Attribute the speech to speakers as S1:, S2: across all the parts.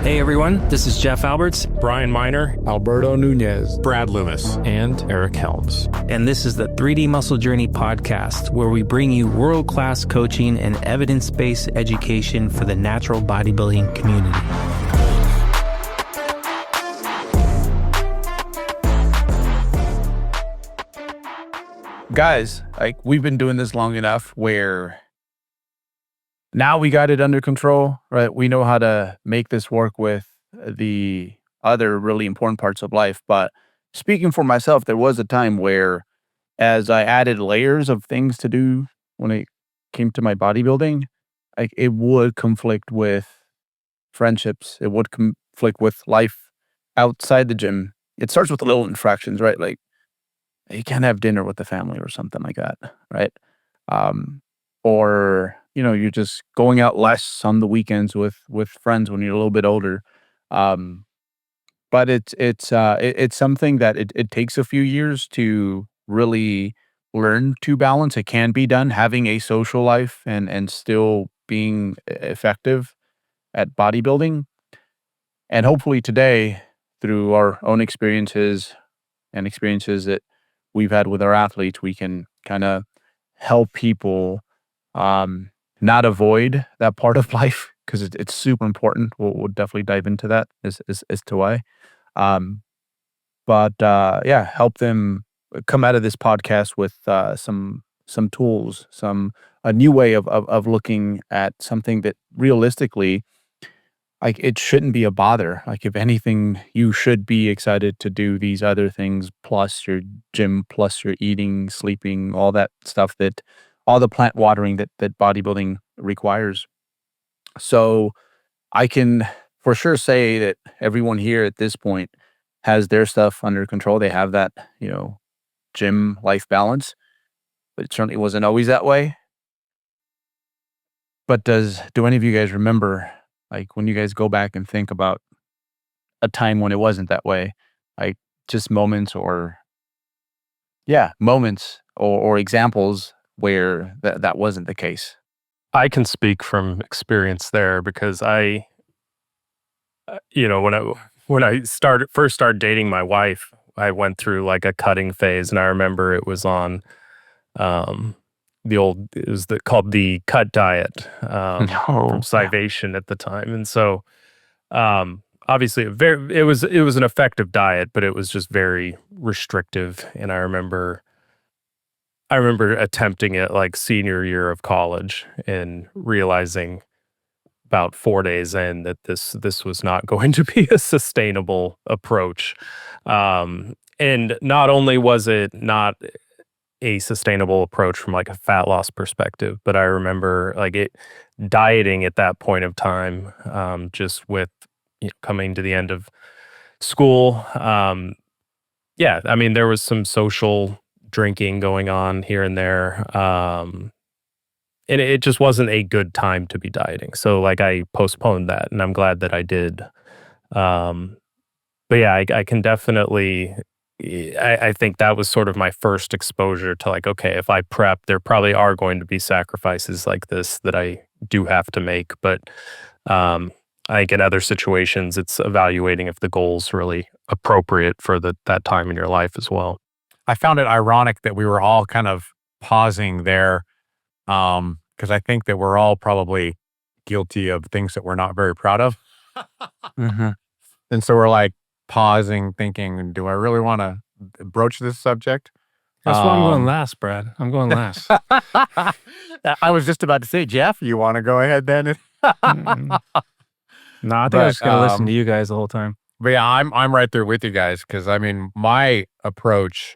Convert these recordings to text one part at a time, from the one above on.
S1: Hey everyone, this is Jeff Alberts,
S2: Brian Miner,
S3: Alberto Nunez,
S4: Brad Loomis,
S2: and Eric Helms.
S1: and this is the 3D Muscle Journey podcast, where we bring you world-class coaching and evidence-based education for the natural bodybuilding community.
S3: Guys, we've been doing this long enough where now we got it under control, right? We know how to make this work with the other really important parts of life. But speaking for myself, there was a time where as I added layers of things to do when it came to my bodybuilding, it would conflict with friendships. It would conflict with life outside the gym. It starts with the little infractions, right? Like you can't have dinner with the family or something like that, right? Or you're just going out less on the weekends with friends when you're a little bit older. But it's something that it takes a few years to really learn to balance. It can be done having a social life and still being effective at bodybuilding. And hopefully today, through our own experiences and experiences that we've had with our athletes, we can kind of help people not avoid that part of life, because it's super important. We'll definitely dive into that as to why. But help them come out of this podcast with some tools, a new way of looking at something that realistically, it shouldn't be a bother. If anything, you should be excited to do these other things, plus your gym, plus your eating, sleeping, all that stuff, all the plant watering that bodybuilding requires. So I can for sure say that everyone here at this point has their stuff under control. They have that, gym life balance, but it certainly wasn't always that way. But do any of you guys remember, when you guys go back and think about a time when it wasn't that way, just moments or examples where that wasn't the case?
S2: I can speak from experience there because when I first started dating my wife, I went through a cutting phase, and I remember it was on called the cut diet from Scivation at the time, and so obviously it was an effective diet, but it was just very restrictive. And I remember attempting it senior year of college and realizing about 4 days in that this was not going to be a sustainable approach. And not only was it not a sustainable approach from a fat loss perspective, but I remember dieting at that point of time, just with coming to the end of school. There was some social drinking going on here and there. And it just wasn't a good time to be dieting. So I postponed that, and I'm glad that I did. But yeah, I can definitely, I think that was sort of my first exposure to okay, if I prep, there probably are going to be sacrifices like this that I do have to make. But I think in other situations, it's evaluating if the goal's really appropriate for that time in your life as well.
S4: I found it ironic that we were all kind of pausing there, because I think that we're all probably guilty of things that we're not very proud of.
S3: Mm-hmm.
S4: And so we're pausing, thinking, do I really want to broach this subject?
S2: That's why I'm going last, Brad. I'm going last.
S4: I was just about to say, Jeff, you want to go ahead then?
S2: No, I think I'm just going to listen to you guys the whole time.
S4: But yeah, I'm right there with you guys, because my approach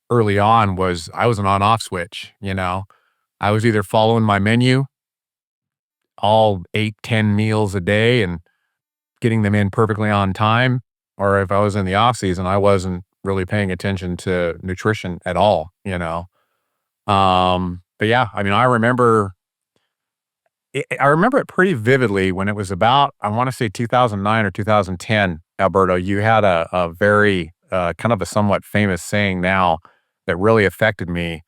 S4: early on was I was an on-off switch. I was either following my menu, all 8-10 meals a day, and getting them in perfectly on time, or if I was in the off season, I wasn't really paying attention to nutrition at all. But yeah, I remember it pretty vividly when it was about, I want to say 2009 or 2010. Alberto, you had a very kind of a somewhat famous saying now that really affected me,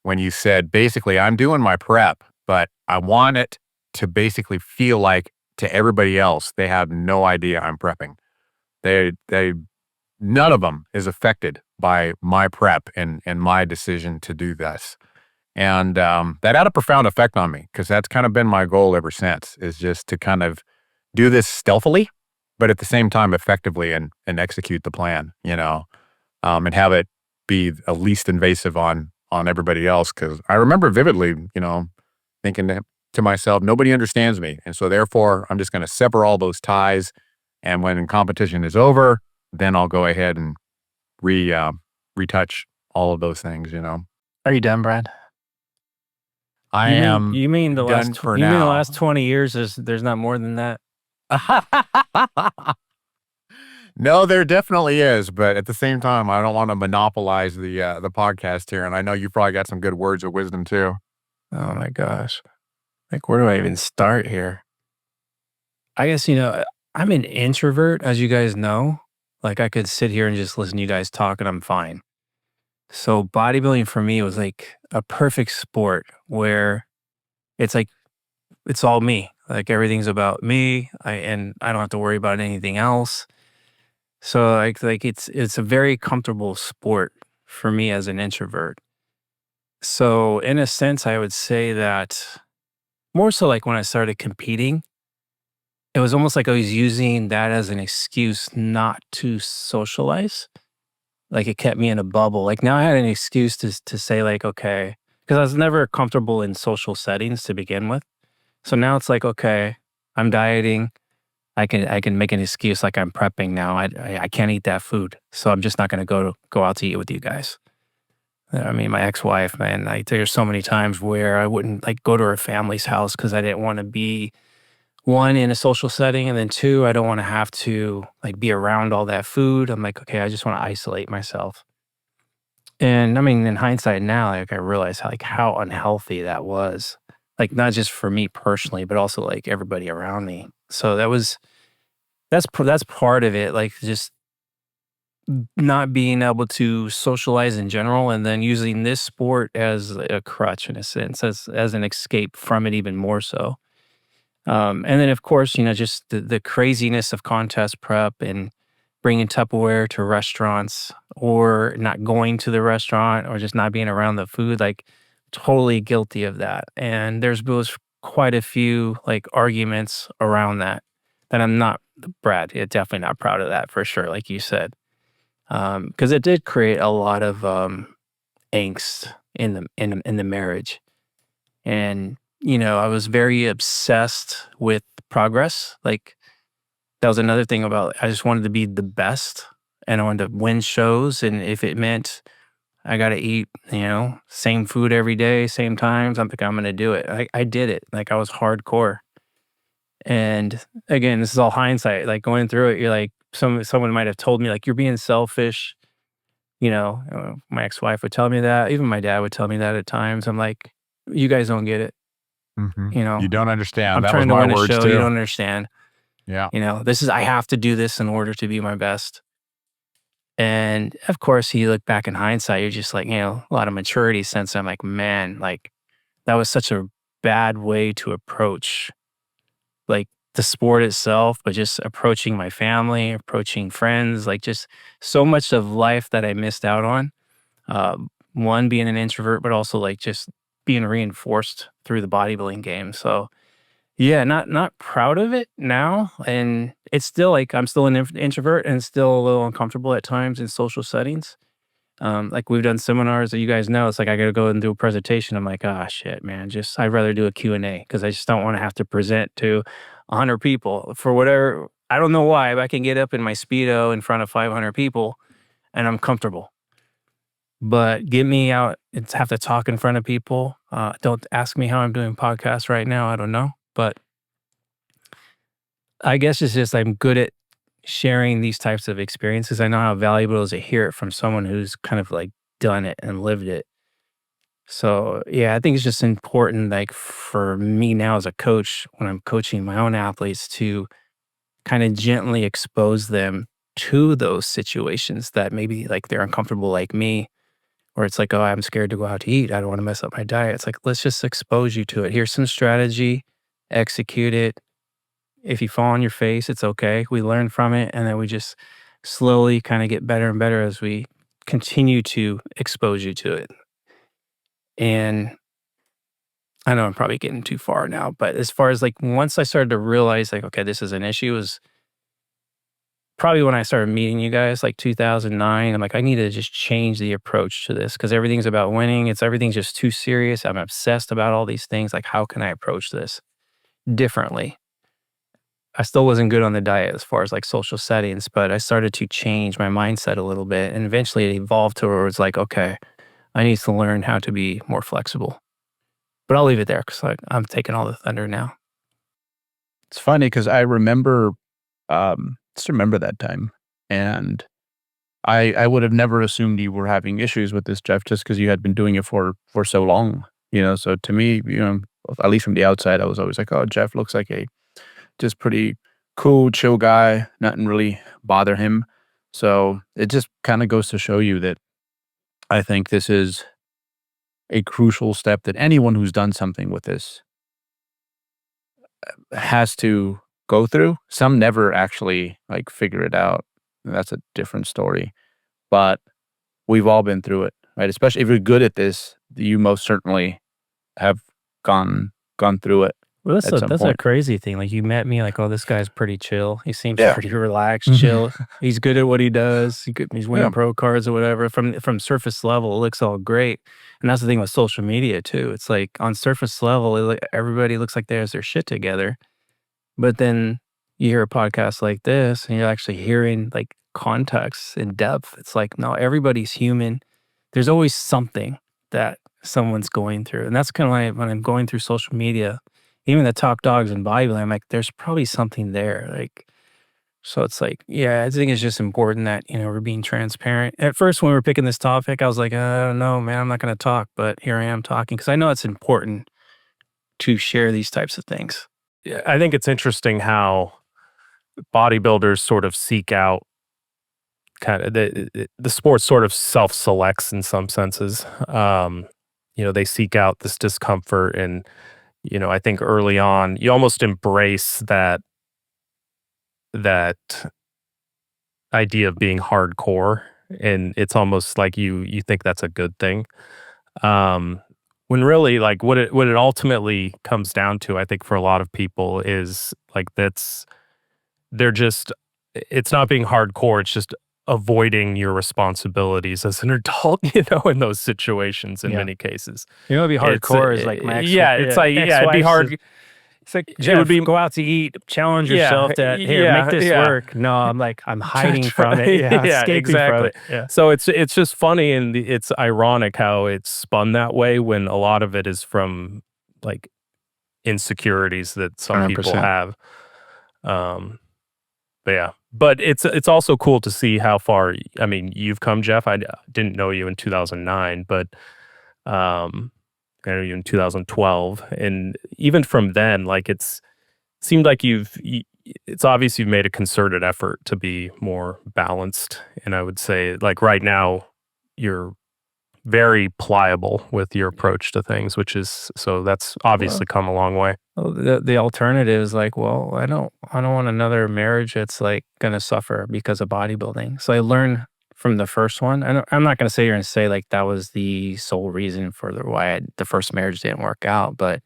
S4: when you said, basically, I'm doing my prep, but I want it to basically feel like to everybody else, they have no idea I'm prepping. None of them is affected by my prep and my decision to do this. And that had a profound effect on me, because that's kind of been my goal ever since, is just to kind of do this stealthily, but at the same time effectively, and execute the plan, and have it be least invasive on everybody else. Because I remember vividly, thinking to myself, nobody understands me. And so therefore, I'm just going to sever all those ties. And when competition is over, then I'll go ahead and retouch all of those things,
S1: Are you done, Brad? You mean the
S4: done
S1: last
S4: for
S1: you mean the
S4: now.
S1: last 20 years there's not more than that?
S4: No, there definitely is, but at the same time, I don't want to monopolize the podcast here, and I know you probably got some good words of wisdom too.
S1: Oh my gosh. Like, where do I even start here? I guess, I'm an introvert, as you guys know. Like, I could sit here and just listen to you guys talk and I'm fine. So bodybuilding for me was like a perfect sport where it's like, it's all me. Like, everything's about me. And I don't have to worry about anything else. So like it's a very comfortable sport for me as an introvert. So in a sense, I would say that more so like when I started competing, it was almost like I was using that as an excuse not to socialize. Like, it kept me in a bubble. Like, now I had an excuse to say like, okay, because I was never comfortable in social settings to begin with. So now it's like, okay, I'm dieting. I can make an excuse like I'm prepping now. I can't eat that food, so I'm just not going to go out to eat with you guys. I mean, my ex-wife, man, there's so many times where I wouldn't like go to her family's house because I didn't want to be, one, in a social setting, and then two, I don't want to have to like be around all that food. I'm like, okay, I just want to isolate myself. And I mean, in hindsight now, like, I realize how unhealthy that was. Like, not just for me personally, but also like everybody around me. So that's part of it. Like, just not being able to socialize in general, and then using this sport as a crutch in a sense, as an escape from it even more so. And then of course, just the craziness of contest prep and bringing Tupperware to restaurants, or not going to the restaurant, or just not being around the food, like, totally guilty of that. And there's was quite a few like arguments around that I'm not, Brad, definitely not proud of that for sure, like you said. Because it did create a lot of angst in the marriage. And I was very obsessed with progress. Like, that was another thing about, I just wanted to be the best, and I wanted to win shows. And if it meant I got to eat, same food every day, same times, I'm going to do it. I did it. Like, I was hardcore. And again, this is all hindsight. Like, going through it, you're like, someone might have told me like, you're being selfish. My ex-wife would tell me that. Even my dad would tell me that at times. I'm like, you guys don't get it.
S4: You don't understand.
S1: I'm
S4: That
S1: trying
S4: was
S1: to
S4: my
S1: win a
S4: words
S1: show.
S4: too.
S1: You don't understand.
S4: Yeah.
S1: I have to do this in order to be my best. And of course, you look back in hindsight, you're just like, a lot of maturity since. I'm like, man, like, that was such a bad way to approach like the sport itself, but just approaching my family, approaching friends, like, just so much of life that I missed out on. One, being an introvert, but also like just being reinforced through the bodybuilding game. So yeah, not proud of it now. And it's still like, I'm still an introvert and still a little uncomfortable at times in social settings. Like, we've done seminars that you guys know, it's like I got to go and do a presentation. I'm like, ah, shit, man, I'd rather do a Q&A, because I just don't want to have to present to 100 people for whatever. I don't know why, but I can get up in my Speedo in front of 500 people and I'm comfortable. But get me out and have to talk in front of people. Don't ask me how I'm doing podcasts right now. I don't know. But I guess it's just, I'm good at sharing these types of experiences. I know how valuable it is to hear it from someone who's kind of like done it and lived it. So yeah, I think it's just important, like, for me now as a coach, when I'm coaching my own athletes, to kind of gently expose them to those situations that maybe like they're uncomfortable like me, or it's like, oh, I'm scared to go out to eat. I don't want to mess up my diet. It's like, let's just expose you to it. Here's some strategy, execute it, if you fall on your face, it's okay. We learn from it, and then we just slowly kind of get better and better as we continue to expose you to it. And I know I'm probably getting too far now, but as far as like once I started to realize like, okay, this is an issue, was probably when I started meeting you guys, like 2009. I'm like, I need to just change the approach to this because everything's about winning. Everything's just too serious. I'm obsessed about all these things. Like, how can I approach this differently? I still wasn't good on the diet as far as like social settings, but I started to change my mindset a little bit. And eventually it evolved to where it's like, okay, I need to learn how to be more flexible. But I'll leave it there because I'm taking all the thunder now.
S3: It's funny because I remember, just remember that time, and I would have never assumed you were having issues with this, Jeff, just because you had been doing it for so long. So to me, at least from the outside, I was always like, oh, Jeff looks like a just pretty cool, chill guy. Nothing really bother him. So it just kind of goes to show you that I think this is a crucial step that anyone who's done something with this has to go through. Some never actually like figure it out. That's a different story. But we've all been through it, right? Especially if you're good at this, you most certainly have gone through it.
S1: Well,
S3: At some
S1: that's a
S3: point.
S1: crazy thing. Like, you met me like, oh, this guy's pretty chill. He seems
S3: Yeah.
S1: pretty relaxed, chill. He's good at what he does. He's winning
S3: Yeah.
S1: pro cards or whatever. From surface level, it looks all great. And that's the thing with social media too. It's like on surface level, everybody looks like they has their shit together. But then you hear a podcast like this and you're actually hearing like context and depth. It's like, no, everybody's human. There's always something that someone's going through. And that's kind of like when I'm going through social media, even the top dogs in bodybuilding, I'm like, there's probably something there. Like, so it's like, yeah, I think it's just important that, we're being transparent. At first, when we were picking this topic, I was like, I don't know, man, I'm not going to talk. But here I am talking because I know it's important to share these types of things.
S2: Yeah, I think it's interesting how bodybuilders sort of seek out kind of the sport sort of self-selects in some senses. They seek out this discomfort, and I think early on you almost embrace that idea of being hardcore, and it's almost like you think that's a good thing. When really, like, what it ultimately comes down to, I think for a lot of people, is like it's not being hardcore, it's just avoiding your responsibilities as an adult, in those situations in
S1: Yeah.
S2: many cases.
S1: It'd be hardcore is like my
S2: it'd be hard.
S1: It's like,
S2: It
S1: Jeff,
S2: would be
S1: go out to eat, challenge
S2: Yeah,
S1: yourself to, here,
S2: yeah,
S1: make this
S2: yeah.
S1: work. No, I'm like, I'm hiding from it. Yeah, escaping
S2: exactly.
S1: from it. Yeah.
S2: So it's just funny, and it's ironic how it's spun that way when a lot of it is from like insecurities that some people
S1: 100%.
S2: have. But yeah, but it's also cool to see how far. I mean, you've come, Jeff. I didn't know you in 2009, but I know you in 2012, and even from then, like it's seemed like it's obvious you've made a concerted effort to be more balanced. And I would say, like, right now, you're very pliable with your approach to things, so that's obviously come a long way.
S1: Well, the alternative is like, well, I don't want another marriage that's like going to suffer because of bodybuilding. So I learned from the first one. I'm not going to sit here and say like that was the sole reason for why the first marriage didn't work out, but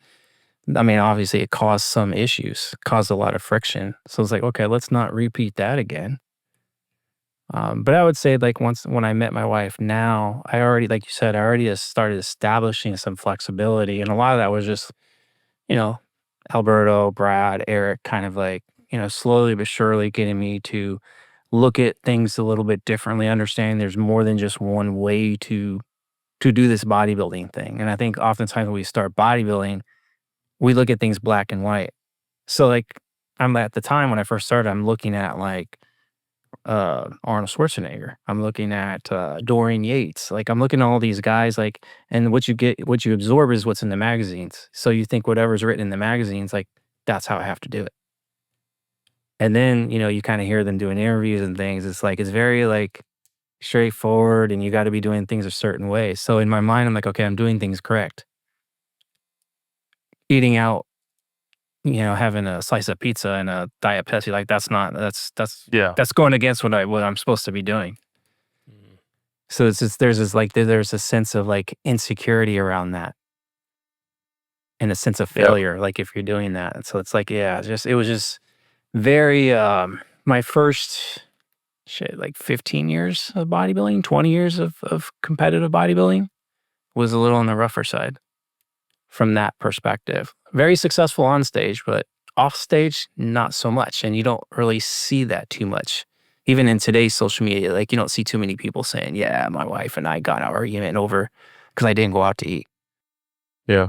S1: I mean, obviously it caused some issues, caused a lot of friction. So it's like, okay, let's not repeat that again. But I would say like when I met my wife now, I already, like you said, I already started establishing some flexibility. And a lot of that was just, you know, Alberto, Brad, Eric, kind of like, slowly but surely getting me to look at things a little bit differently, understanding there's more than just one way to do this bodybuilding thing. And I think oftentimes when we start bodybuilding, we look at things black and white. So like I'm at the time when I first started, I'm looking at like Arnold Schwarzenegger. I'm looking at Dorian Yates. Like I'm looking at all these guys like, and what you absorb is what's in the magazines. So you think whatever's written in the magazines, like that's how I have to do it. And then, you kind of hear them doing interviews and things. It's like, it's very like straightforward and you got to be doing things a certain way. So in my mind, I'm like, okay, I'm doing things correct. Eating out having a slice of pizza and a Diet Pepsi. Like that's
S2: Yeah.
S1: that's going against what I'm supposed to be doing. So it's just there's a sense of like insecurity around that and a sense of
S3: Yep.
S1: failure, like if you're doing that. And so it's like, yeah, it was just very my first like 15 years of bodybuilding, 20 years of competitive bodybuilding was a little on the rougher side from that perspective. Very successful on stage, but off stage, not so much. And you don't really see that too much. Even in today's social media, like you don't see too many people saying, yeah, my wife and I got in an argument over because I didn't go out to eat.
S4: Yeah.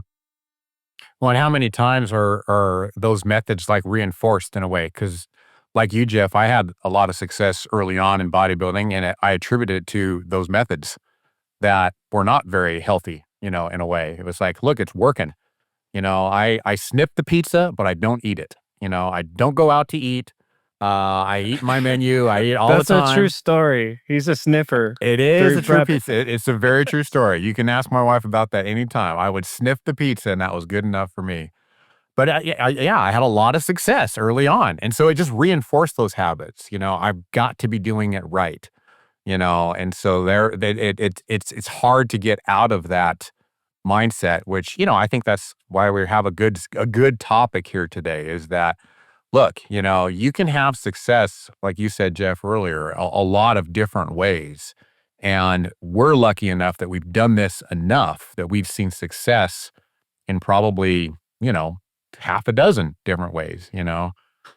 S4: Well, and how many times are those methods like reinforced in a way? Because like you, Jeff, I had a lot of success early on in bodybuilding, and I attributed it to those methods that were not very healthy, in a way. It was like, look, it's working. I snip the pizza, but I don't eat it. I don't go out to eat. I eat my menu. I eat all
S1: That's
S4: the
S1: a
S4: time.
S1: true story. He's a sniffer.
S4: It is
S1: Very
S4: a true
S1: preppy.
S4: pizza. It's a very true story. You can ask my wife about that anytime. I would sniff the pizza, and that was good enough for me. But I had a lot of success early on, and so it just reinforced those habits. I've got to be doing it right. And so it's hard to get out of that mindset. Which I think that's why we have a good topic here today. Is that look, you can have success, like you said, Jeff, earlier, a lot of different ways. And we're lucky enough that we've done this enough that we've seen success in probably, half a dozen different ways, Yeah,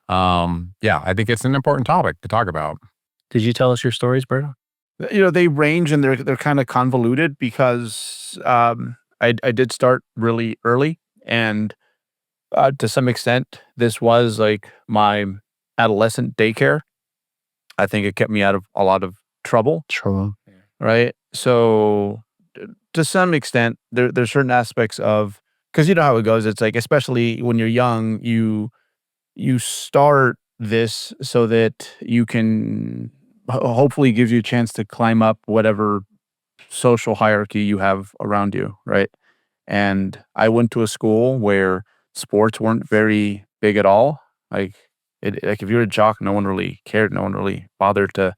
S4: I think it's an important topic to talk about.
S1: Did you tell us your stories, Berto?
S3: They range and they're kind of convoluted because I did start really early, and to some extent, this was like my adolescent daycare. I think it kept me out of a lot of trouble.
S1: True.
S3: Right? So, to some extent, there's certain aspects of, because you know how it goes. It's like, especially when you're young, you start this so that you can hopefully gives you a chance to climb up whatever social hierarchy you have around you, right? And I went to a school where sports weren't very big at all. Like like if you're a jock, no one really cared. No one really bothered to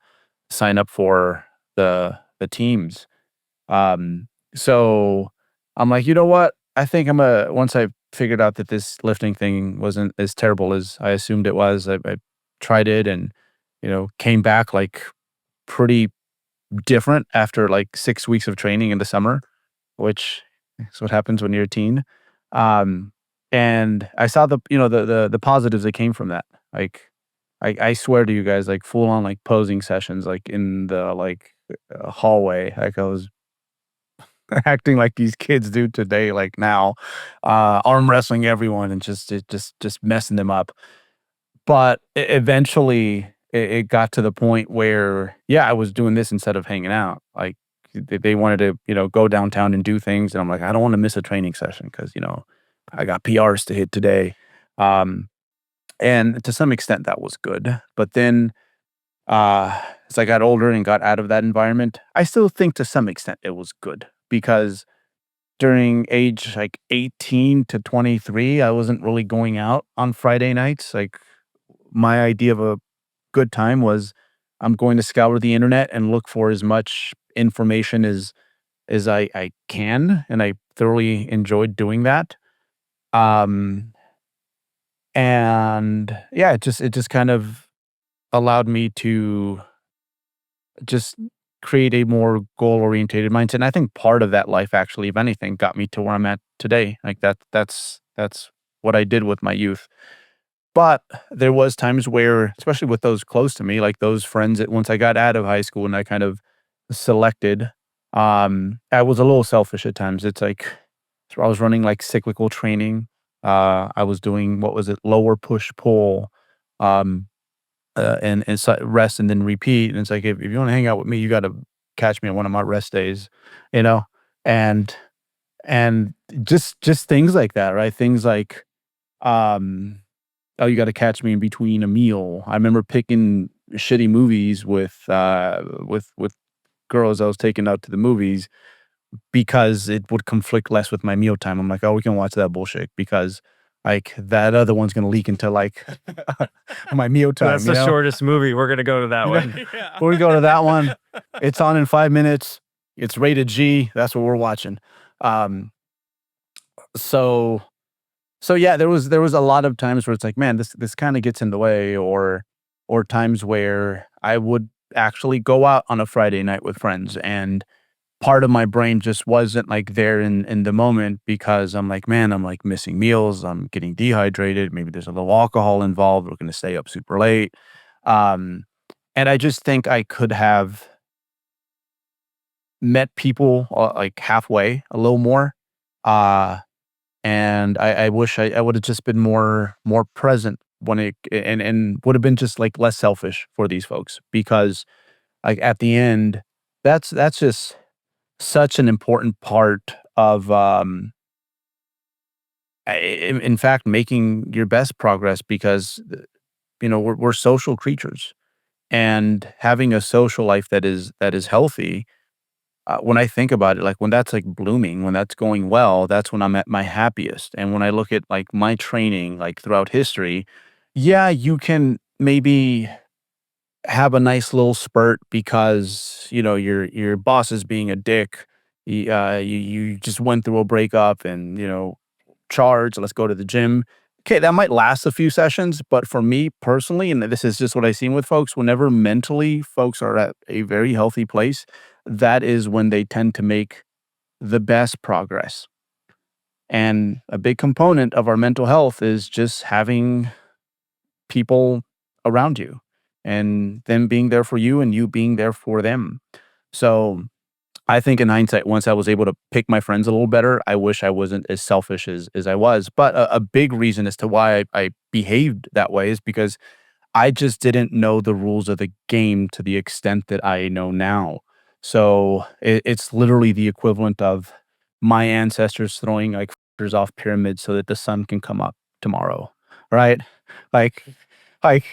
S3: sign up for the teams. So I'm like, you know what? I think once I figured out that this lifting thing wasn't as terrible as I assumed it was, I tried it and, came back like pretty different after like 6 weeks of training in the summer, which is what happens when you're a teen. And I saw the positives that came from that. Like, I swear to you guys, like full on like posing sessions, like in the hallway, like I was acting like these kids do today, like now, arm wrestling everyone and just messing them up. But eventually, it got to the point where, yeah, I was doing this instead of hanging out. Like they wanted to, go downtown and do things, and I'm like, I don't want to miss a training session because I got PRs to hit today. And to some extent, that was good. But then, as I got older and got out of that environment, I still think to some extent it was good because during age like 18 to 23, I wasn't really going out on Friday nights. Like my idea of a good time was I'm going to scour the internet and look for as much information as I can, and I thoroughly enjoyed doing that. Um, and yeah, it just kind of allowed me to just create a more goal-oriented mindset. And I think part of that life actually, if anything, got me to where I'm at today. Like that's what I did with my youth. But there was times where, especially with those close to me, like those friends that once I got out of high school and I kind of selected, I was a little selfish at times. It's like, so I was running like cyclical training. I was doing, what was it, lower push pull. Um, and rest and then repeat. And it's like, if you want to hang out with me, you got to catch me on one of my rest days, you know, and and just things like that, right? Things like, oh, you got to catch me in between a meal. I remember picking shitty movies with girls I was taking out to the movies because it would conflict less with my meal time. I'm like, oh, we can watch that bullshit because like that other one's gonna leak into like my meal time.
S1: That's the shortest movie. We're gonna go to that one.
S3: We're gonna go to that one. It's on in 5 minutes. It's rated G. That's what we're watching. So yeah, there was a lot of times where it's like, man, this kind of gets in the way, or times where I would actually go out on a Friday night with friends, and part of my brain just wasn't like there in the moment, because I'm like, man, I'm like missing meals. I'm getting dehydrated. Maybe there's a little alcohol involved. We're going to stay up super late. And I just think I could have met people like halfway a little more. And I wish I would have just been more present when it, and would have been just like less selfish for these folks, because like at the end, that's just such an important part of in fact making your best progress, because we're social creatures, and having a social life that is healthy. When I think about it, like when that's like blooming, when that's going well, that's when I'm at my happiest. And when I look at like my training, like throughout history, yeah, you can maybe have a nice little spurt because your boss is being a dick. You just went through a breakup, and charge. Let's go to the gym. Okay, that might last a few sessions, but for me personally, and this is just what I've seen with folks, whenever mentally folks are at a very healthy place, that is when they tend to make the best progress. And a big component of our mental health is just having people around you, and them being there for you and you being there for them. So I think in hindsight, once I was able to pick my friends a little better, I wish I wasn't as selfish as I was. But a big reason as to why I behaved that way is because I just didn't know the rules of the game to the extent that I know now. So it's literally the equivalent of my ancestors throwing like f***ers off pyramids so that the sun can come up tomorrow, right? Like, like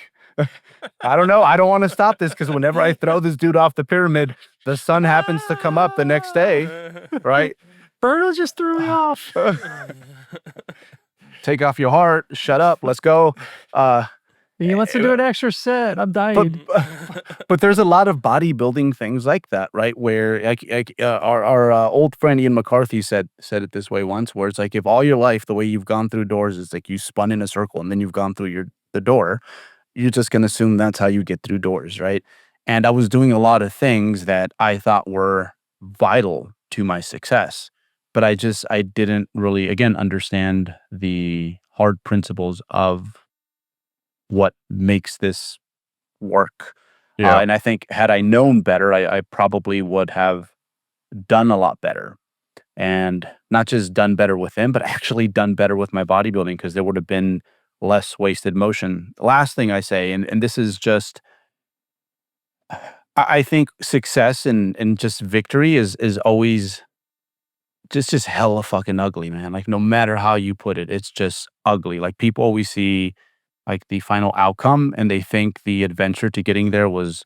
S3: I don't know. I don't want to stop this, because whenever I throw this dude off the pyramid, the sun happens to come up the next day, right?
S1: Berto just threw me off.
S3: Take off your heart. Shut up. Let's go.
S1: He wants to do an extra set. I'm dying.
S3: But there's a lot of bodybuilding things like that, right? Where our old friend Ian McCarthy said it this way once, where it's like, if all your life the way you've gone through doors is like you spun in a circle and then you've gone through the door, you're just going to assume that's how you get through doors, right? And I was doing a lot of things that I thought were vital to my success, but I didn't really, again, understand the hard principles of what makes this work.
S2: Yeah.
S3: And I think had I known better, I probably would have done a lot better, and not just done better with him, but actually done better with my bodybuilding, because there would have been less wasted motion. The last thing I say, and this is just, I think success and just victory is always just hella fucking ugly, man. Like no matter how you put it, it's just ugly. Like people always see like the final outcome, and they think the adventure to getting there was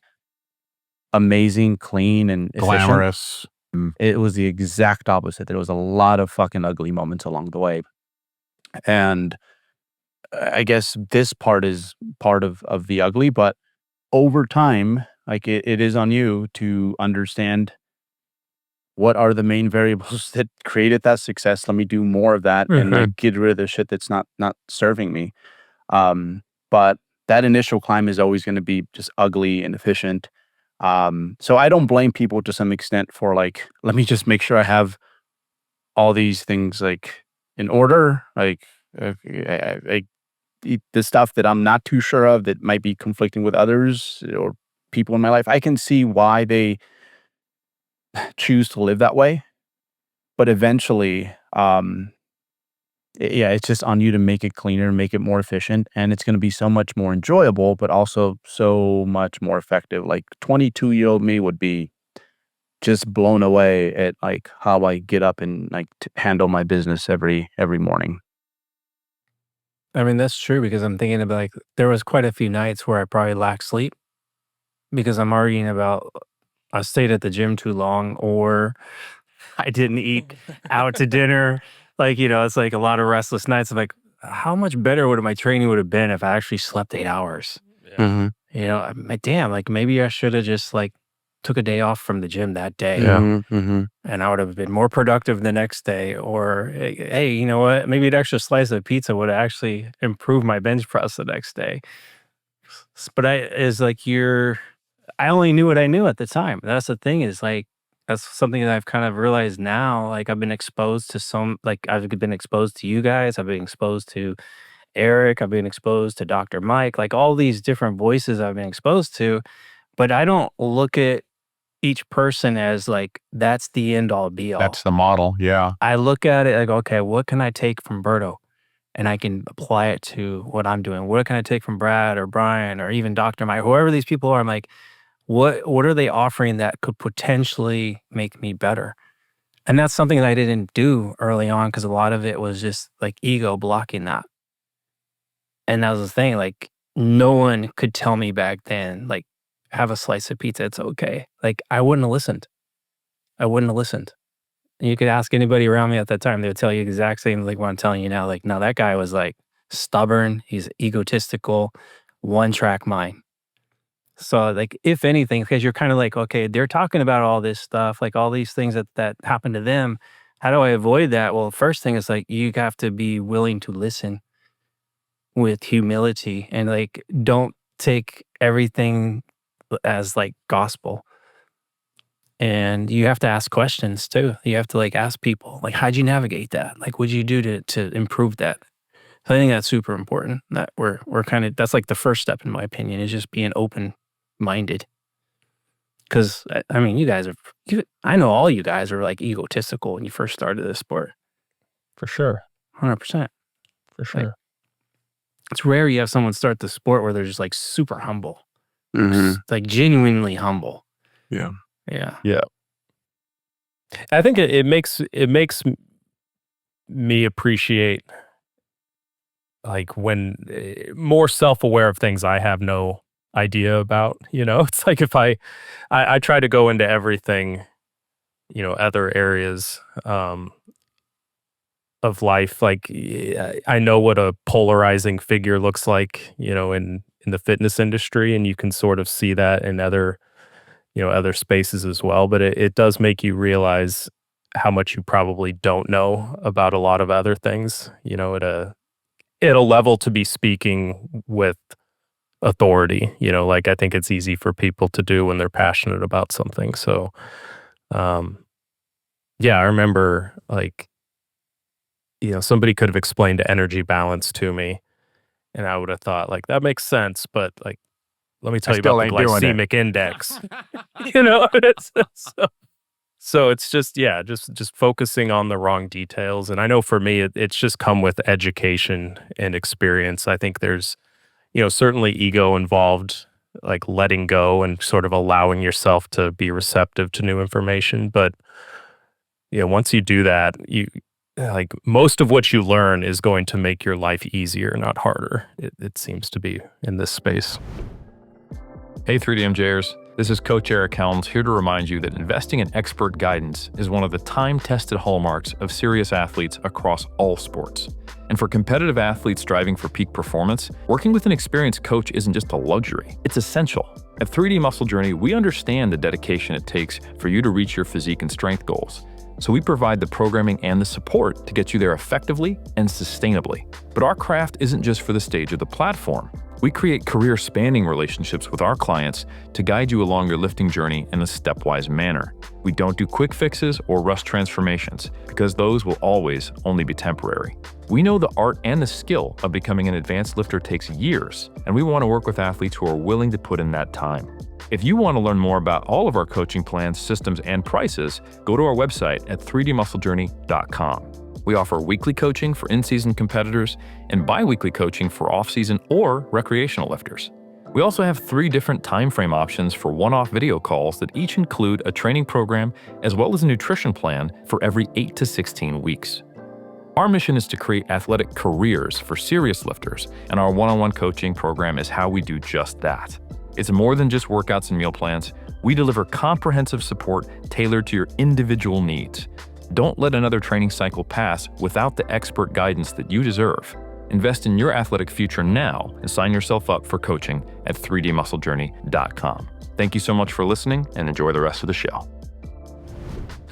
S3: amazing, clean, and efficient.
S4: Glamorous.
S3: It was the exact opposite. There was a lot of fucking ugly moments along the way. And I guess this part is part of the ugly, but over time, like it is on you to understand what are the main variables that created that success. Let me do more of that and like get rid of the shit that's not serving me. But that initial climb is always going to be just ugly and efficient. So I don't blame people to some extent for like, let me just make sure I have all these things like in order, like the stuff that I'm not too sure of that might be conflicting with others or people in my life. I can see why they choose to live that way, but eventually, yeah, it's just on you to make it cleaner, make it more efficient, and it's going to be so much more enjoyable, but also so much more effective. Like 22-year-old me would be just blown away at like how I get up and like handle my business every morning.
S1: I mean, that's true, because I'm thinking about like there was quite a few nights where I probably lacked sleep because I'm arguing about I stayed at the gym too long, or I didn't eat out to dinner. Like, it's like a lot of restless nights. I'm like, how much better would my training would have been if I actually slept 8 hours?
S3: Mhm.
S1: You know, damn, like maybe I should have just like took a day off from the gym that day.
S2: Yeah.
S3: Mhm, mhm.
S1: And I would have been more productive the next day. Or hey, you know what? Maybe an extra slice of pizza would have actually improved my bench press the next day. But I only knew what I knew at the time. That's the thing is like that's something that I've kind of realized now. Like I've been exposed to I've been exposed to you guys. I've been exposed to Eric. I've been exposed to Dr. Mike. Like all these different voices I've been exposed to. But I don't look at each person as like that's the end all be all.
S4: That's the model. Yeah.
S1: I look at it like, okay, what can I take from Berto? And I can apply it to what I'm doing. What can I take from Brad or Brian or even Dr. Mike, whoever these people are? I'm like, what are they offering that could potentially make me better? And that's something that I didn't do early on because a lot of it was just like ego blocking that. And that was the thing, like no one could tell me back then, like, have a slice of pizza, it's okay. Like I wouldn't have listened. I wouldn't have listened. And you could ask anybody around me at that time, they would tell you the exact same like what I'm telling you now. Like, no, that guy was like stubborn, he's egotistical, one-track mind. So like if anything, because you're kind of like, okay, they're talking about all this stuff, like all these things that happen to them. How do I avoid that? Well, first thing is like you have to be willing to listen with humility and like don't take everything as like gospel. And you have to ask questions too. You have to like ask people, like, how'd you navigate that? Like, what'd you do to improve that? So I think that's super important. That we're kind of that's like the first step in my opinion is just being open minded. Because I mean, I know all you guys are like egotistical when you first started this sport.
S2: For sure.
S1: 100%.
S2: For sure.
S1: It's rare you have someone start the sport where they're just like super humble,
S3: Mhm.
S1: like genuinely humble.
S3: Yeah.
S1: Yeah.
S2: I think it makes me appreciate like when more self-aware of things I have no idea about, you know. It's like if I try to go into everything, you know, other areas of life, like I know what a polarizing figure looks like, you know, in the fitness industry, and you can sort of see that in other, you know, other spaces as well. But it does make you realize how much you probably don't know about a lot of other things, you know, at a level to be speaking with authority, you know, like I think it's easy for people to do when they're passionate about something. So, yeah, I remember like, you know, somebody could have explained energy balance to me and I would have thought like, that makes sense. But like, let me tell you about the glycemic index, you know, so it's just, yeah, just focusing on the wrong details. And I know for me, it's just come with education and experience. I think there's, you know, certainly ego involved, like letting go and sort of allowing yourself to be receptive to new information. But, you know, once you do that, like most of what you learn is going to make your life easier, not harder. It seems to be in this space.
S5: Hey 3DMJers, this is Coach Eric Helms here to remind you that investing in expert guidance is one of the time-tested hallmarks of serious athletes across all sports. And for competitive athletes striving for peak performance, working with an experienced coach isn't just a luxury, it's essential. At 3D Muscle Journey, we understand the dedication it takes for you to reach your physique and strength goals. So we provide the programming and the support to get you there effectively and sustainably. But our craft isn't just for the stage or the platform. We create career-spanning relationships with our clients to guide you along your lifting journey in a stepwise manner. We don't do quick fixes or rush transformations because those will always only be temporary. We know the art and the skill of becoming an advanced lifter takes years, and we want to work with athletes who are willing to put in that time. If you want to learn more about all of our coaching plans, systems, and prices, go to our website at 3dmusclejourney.com. We offer weekly coaching for in-season competitors and bi-weekly coaching for off-season or recreational lifters. We also have 3 different time frame options for one-off video calls that each include a training program as well as a nutrition plan for every 8 to 16 weeks. Our mission is to create athletic careers for serious lifters, and our one-on-one coaching program is how we do just that. It's more than just workouts and meal plans. We deliver comprehensive support tailored to your individual needs. Don't let another training cycle pass without the expert guidance that you deserve. Invest in your athletic future now and sign yourself up for coaching at 3dmusclejourney.com. Thank you so much for listening and enjoy the rest of the show.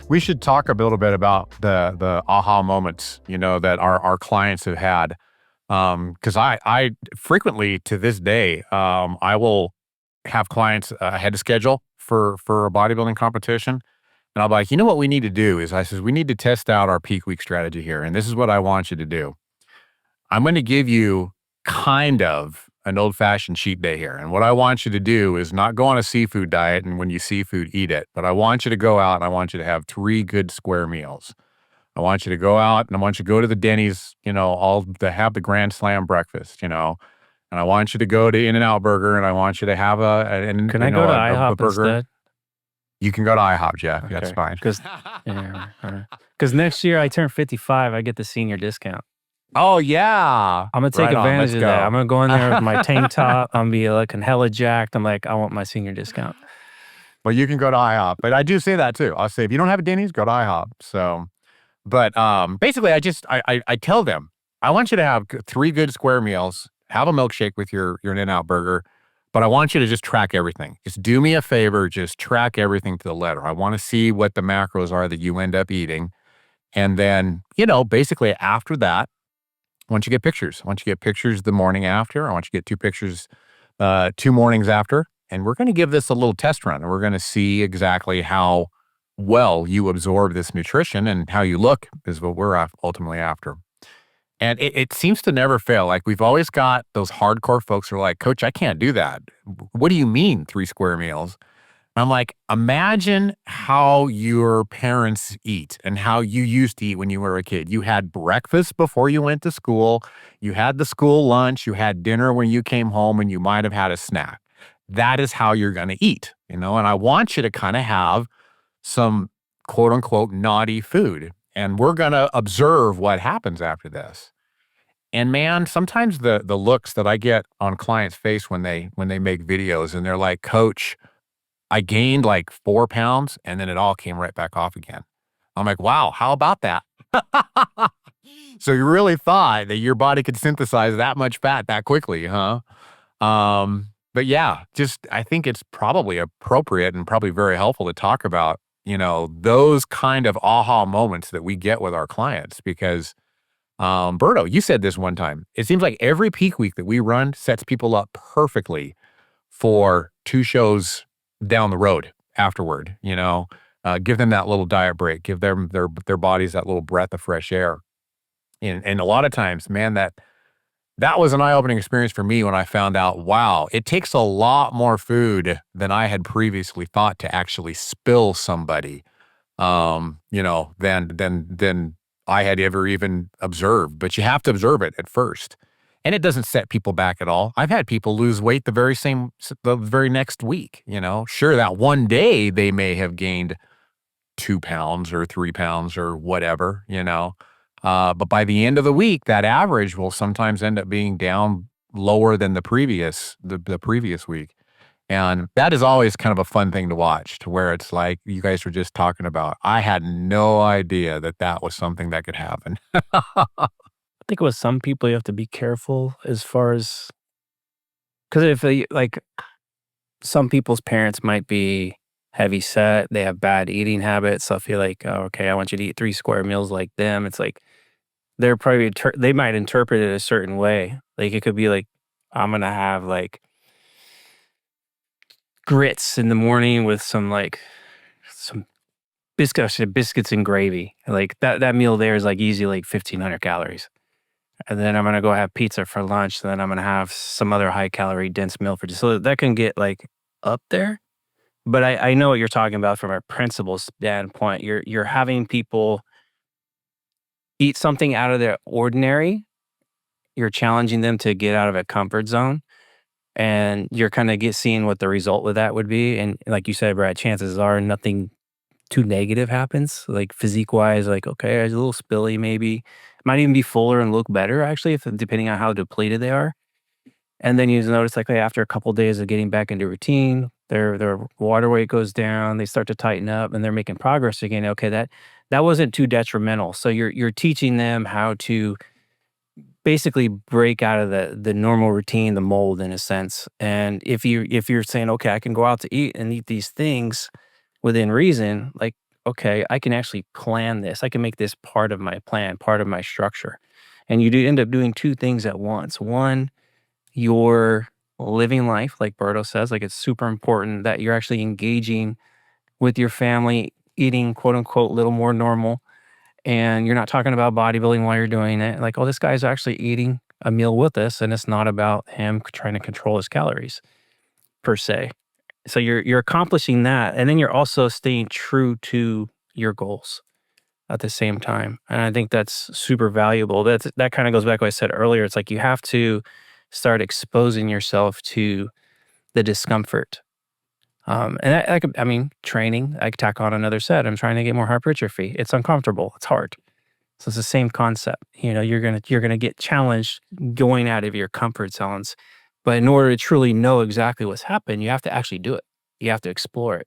S4: We should talk a little bit about the aha moments, that our clients have had. Because I frequently to this day, I will have clients ahead of schedule for a bodybuilding competition. And I'll be like, what we need to do is, I says, we need to test out our peak week strategy here. And this is what I want you to do. I'm going to give you kind of an old-fashioned cheat day here. And what I want you to do is not go on a seafood diet and when you see food, eat it. But I want you to go out and I want you to have 3 good square meals. I want you to go out and I want you to go to the Denny's, all to have the Grand Slam breakfast, and I want you to go to In-N-Out Burger and I want you to have
S1: Can I go to IHOP
S4: burger.
S1: instead?
S4: You can go to IHOP, Jeff.
S1: Okay.
S4: That's fine.
S1: Because next year I turn 55, I get the senior discount.
S4: Oh, yeah.
S1: I'm going to take
S4: Right on.
S1: advantage
S4: Let's
S1: of
S4: go.
S1: that. I'm going to go in there with my tank top. I'm going to be looking hella jacked. I'm like, I want my senior discount.
S4: Well, you can go to IHOP. But I do say that too. I'll say, if you don't have a Denny's, go to IHOP. So, but basically, I tell them, I want you to have 3 good square meals, have a milkshake with your In-N-Out Burger, but I want you to just track everything. Just do me a favor, just track everything to the letter. I want to see what the macros are that you end up eating. And then, basically after that, I want you to get pictures. I want you to get pictures the morning after. I want you to get 2 pictures 2 mornings after. And we're going to give this a little test run. And we're going to see exactly how well you absorb this nutrition and how you look is what we're ultimately after. And it seems to never fail. Like, we've always got those hardcore folks who are like, Coach, I can't do that. What do you mean 3 square meals? I'm like, imagine how your parents eat and how you used to eat when you were a kid. You had breakfast before you went to school. You had the school lunch. You had dinner when you came home, and you might have had a snack. That is how you're going to eat, and I want you to kind of have some quote unquote naughty food. And we're going to observe what happens after this. And man, sometimes the looks that I get on clients' face when they make videos and they're like, Coach, I gained like 4 pounds and then it all came right back off again. I'm like, wow, how about that? So you really thought that your body could synthesize that much fat that quickly, huh? But yeah, I think it's probably appropriate and probably very helpful to talk about, those kind of aha moments that we get with our clients. Because, Berto, you said this one time, it seems like every peak week that we run sets people up perfectly for 2 shows down the road afterward, give them that little diet break, give them their bodies that little breath of fresh air. And a lot of times, man, that was an eye-opening experience for me when I found out, wow, it takes a lot more food than I had previously thought to actually spill somebody, than I had ever even observed. But you have to observe it at first. And it doesn't set people back at all. I've had people lose weight the very next week, Sure, that one day they may have gained 2 pounds or 3 pounds or whatever, but by the end of the week, that average will sometimes end up being down lower than the previous week. And that is always kind of a fun thing to watch, to where it's like you guys were just talking about. I had no idea that was something that could happen.
S1: I think with some people, you have to be careful as far as, because if some people's parents might be heavy set, they have bad eating habits. So I feel like, oh, okay, I want you to eat 3 square meals like them. It's like, they're probably, they might interpret it a certain way. Like, it could be like, I'm going to have like grits in the morning with some biscuits and gravy. Like that meal there is like easy, like 1,500 calories. And then I'm going to go have pizza for lunch. And then I'm going to have some other high calorie dense meal for dinner. So that can get like up there. But I know what you're talking about from a principle standpoint. You're having people eat something out of their ordinary. You're challenging them to get out of a comfort zone. And you're kind of seeing what the result of that would be. And like you said, Brad, chances are nothing too negative happens. Like physique wise, like, okay, it's a little spilly maybe. Might even be fuller and look better actually, depending on how depleted they are. And then you notice like after a couple of days of getting back into routine, their water weight goes down, they start to tighten up and they're making progress again. Okay, that wasn't too detrimental. So you're teaching them how to basically break out of the normal routine, the mold in a sense. And if you're saying, okay, I can go out to eat and eat these things within reason, like, okay, I can actually plan this. I can make this part of my plan, part of my structure. And you do end up doing two things at once. One, you're living life, like Berto says, like it's super important that you're actually engaging with your family, eating quote unquote little more normal. And you're not talking about bodybuilding while you're doing it. Like, oh, this guy's actually eating a meal with us, and it's not about him trying to control his calories per se. So you're accomplishing that, and then you're also staying true to your goals at the same time. And I think that's super valuable. That kind of goes back to what I said earlier. It's like you have to start exposing yourself to the discomfort. And I mean, training, I could tack on another set. I'm trying to get more hypertrophy. It's uncomfortable. It's hard. So it's the same concept. You know, you're gonna get challenged going out of your comfort zones. But in order to truly know exactly what's happened, you have to actually do it. You have to explore it.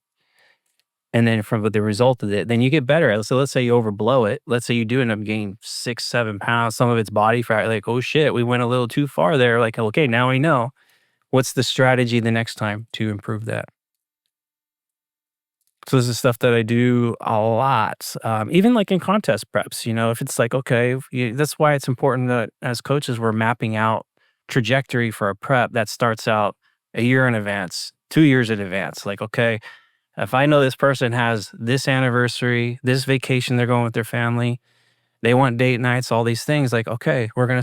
S1: And then from the result of it, then you get better at it. So let's say you overblow it. Let's say you do end up gaining 6, 7 pounds, some of it's body fat. Like, oh shit, we went a little too far there. Like, okay, now we know. What's the strategy the next time to improve that? So this is stuff that I do a lot, even like in contest preps. You know, if it's like, okay, that's why it's important that as coaches we're mapping out trajectory for a prep that starts out a year in advance, 2 years in advance. Like, okay, if I know this person has this anniversary, this vacation they're going with their family, they want date nights, all these things. Like, okay, we're gonna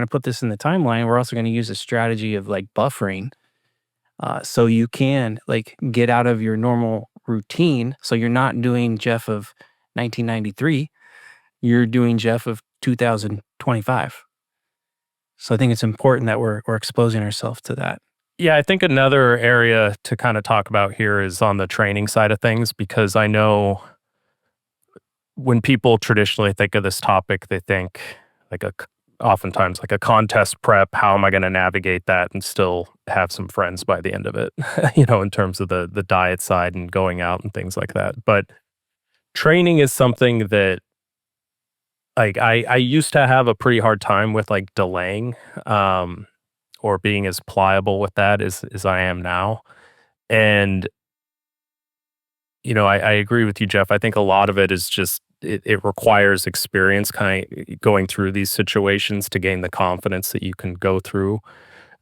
S1: put this in the timeline. We're also gonna use a strategy of like buffering, so you can like get out of your normal routine. So you're not doing Jeff of 1993, you're doing Jeff of 2025. So I think it's important that we're exposing ourselves to that.
S2: Yeah, I think another area to kind of talk about here is on the training side of things, because I know when people traditionally think of this topic, they think like oftentimes like a contest prep. How am I going to navigate that and still have some friends by the end of it? You know, in terms of the diet side and going out and things like that. But training is something that like I used to have a pretty hard time with like delaying, or being as pliable with that as I am now. And you know, I agree with you, Jeff. I think a lot of it is just it requires experience kind of going through these situations to gain the confidence that you can go through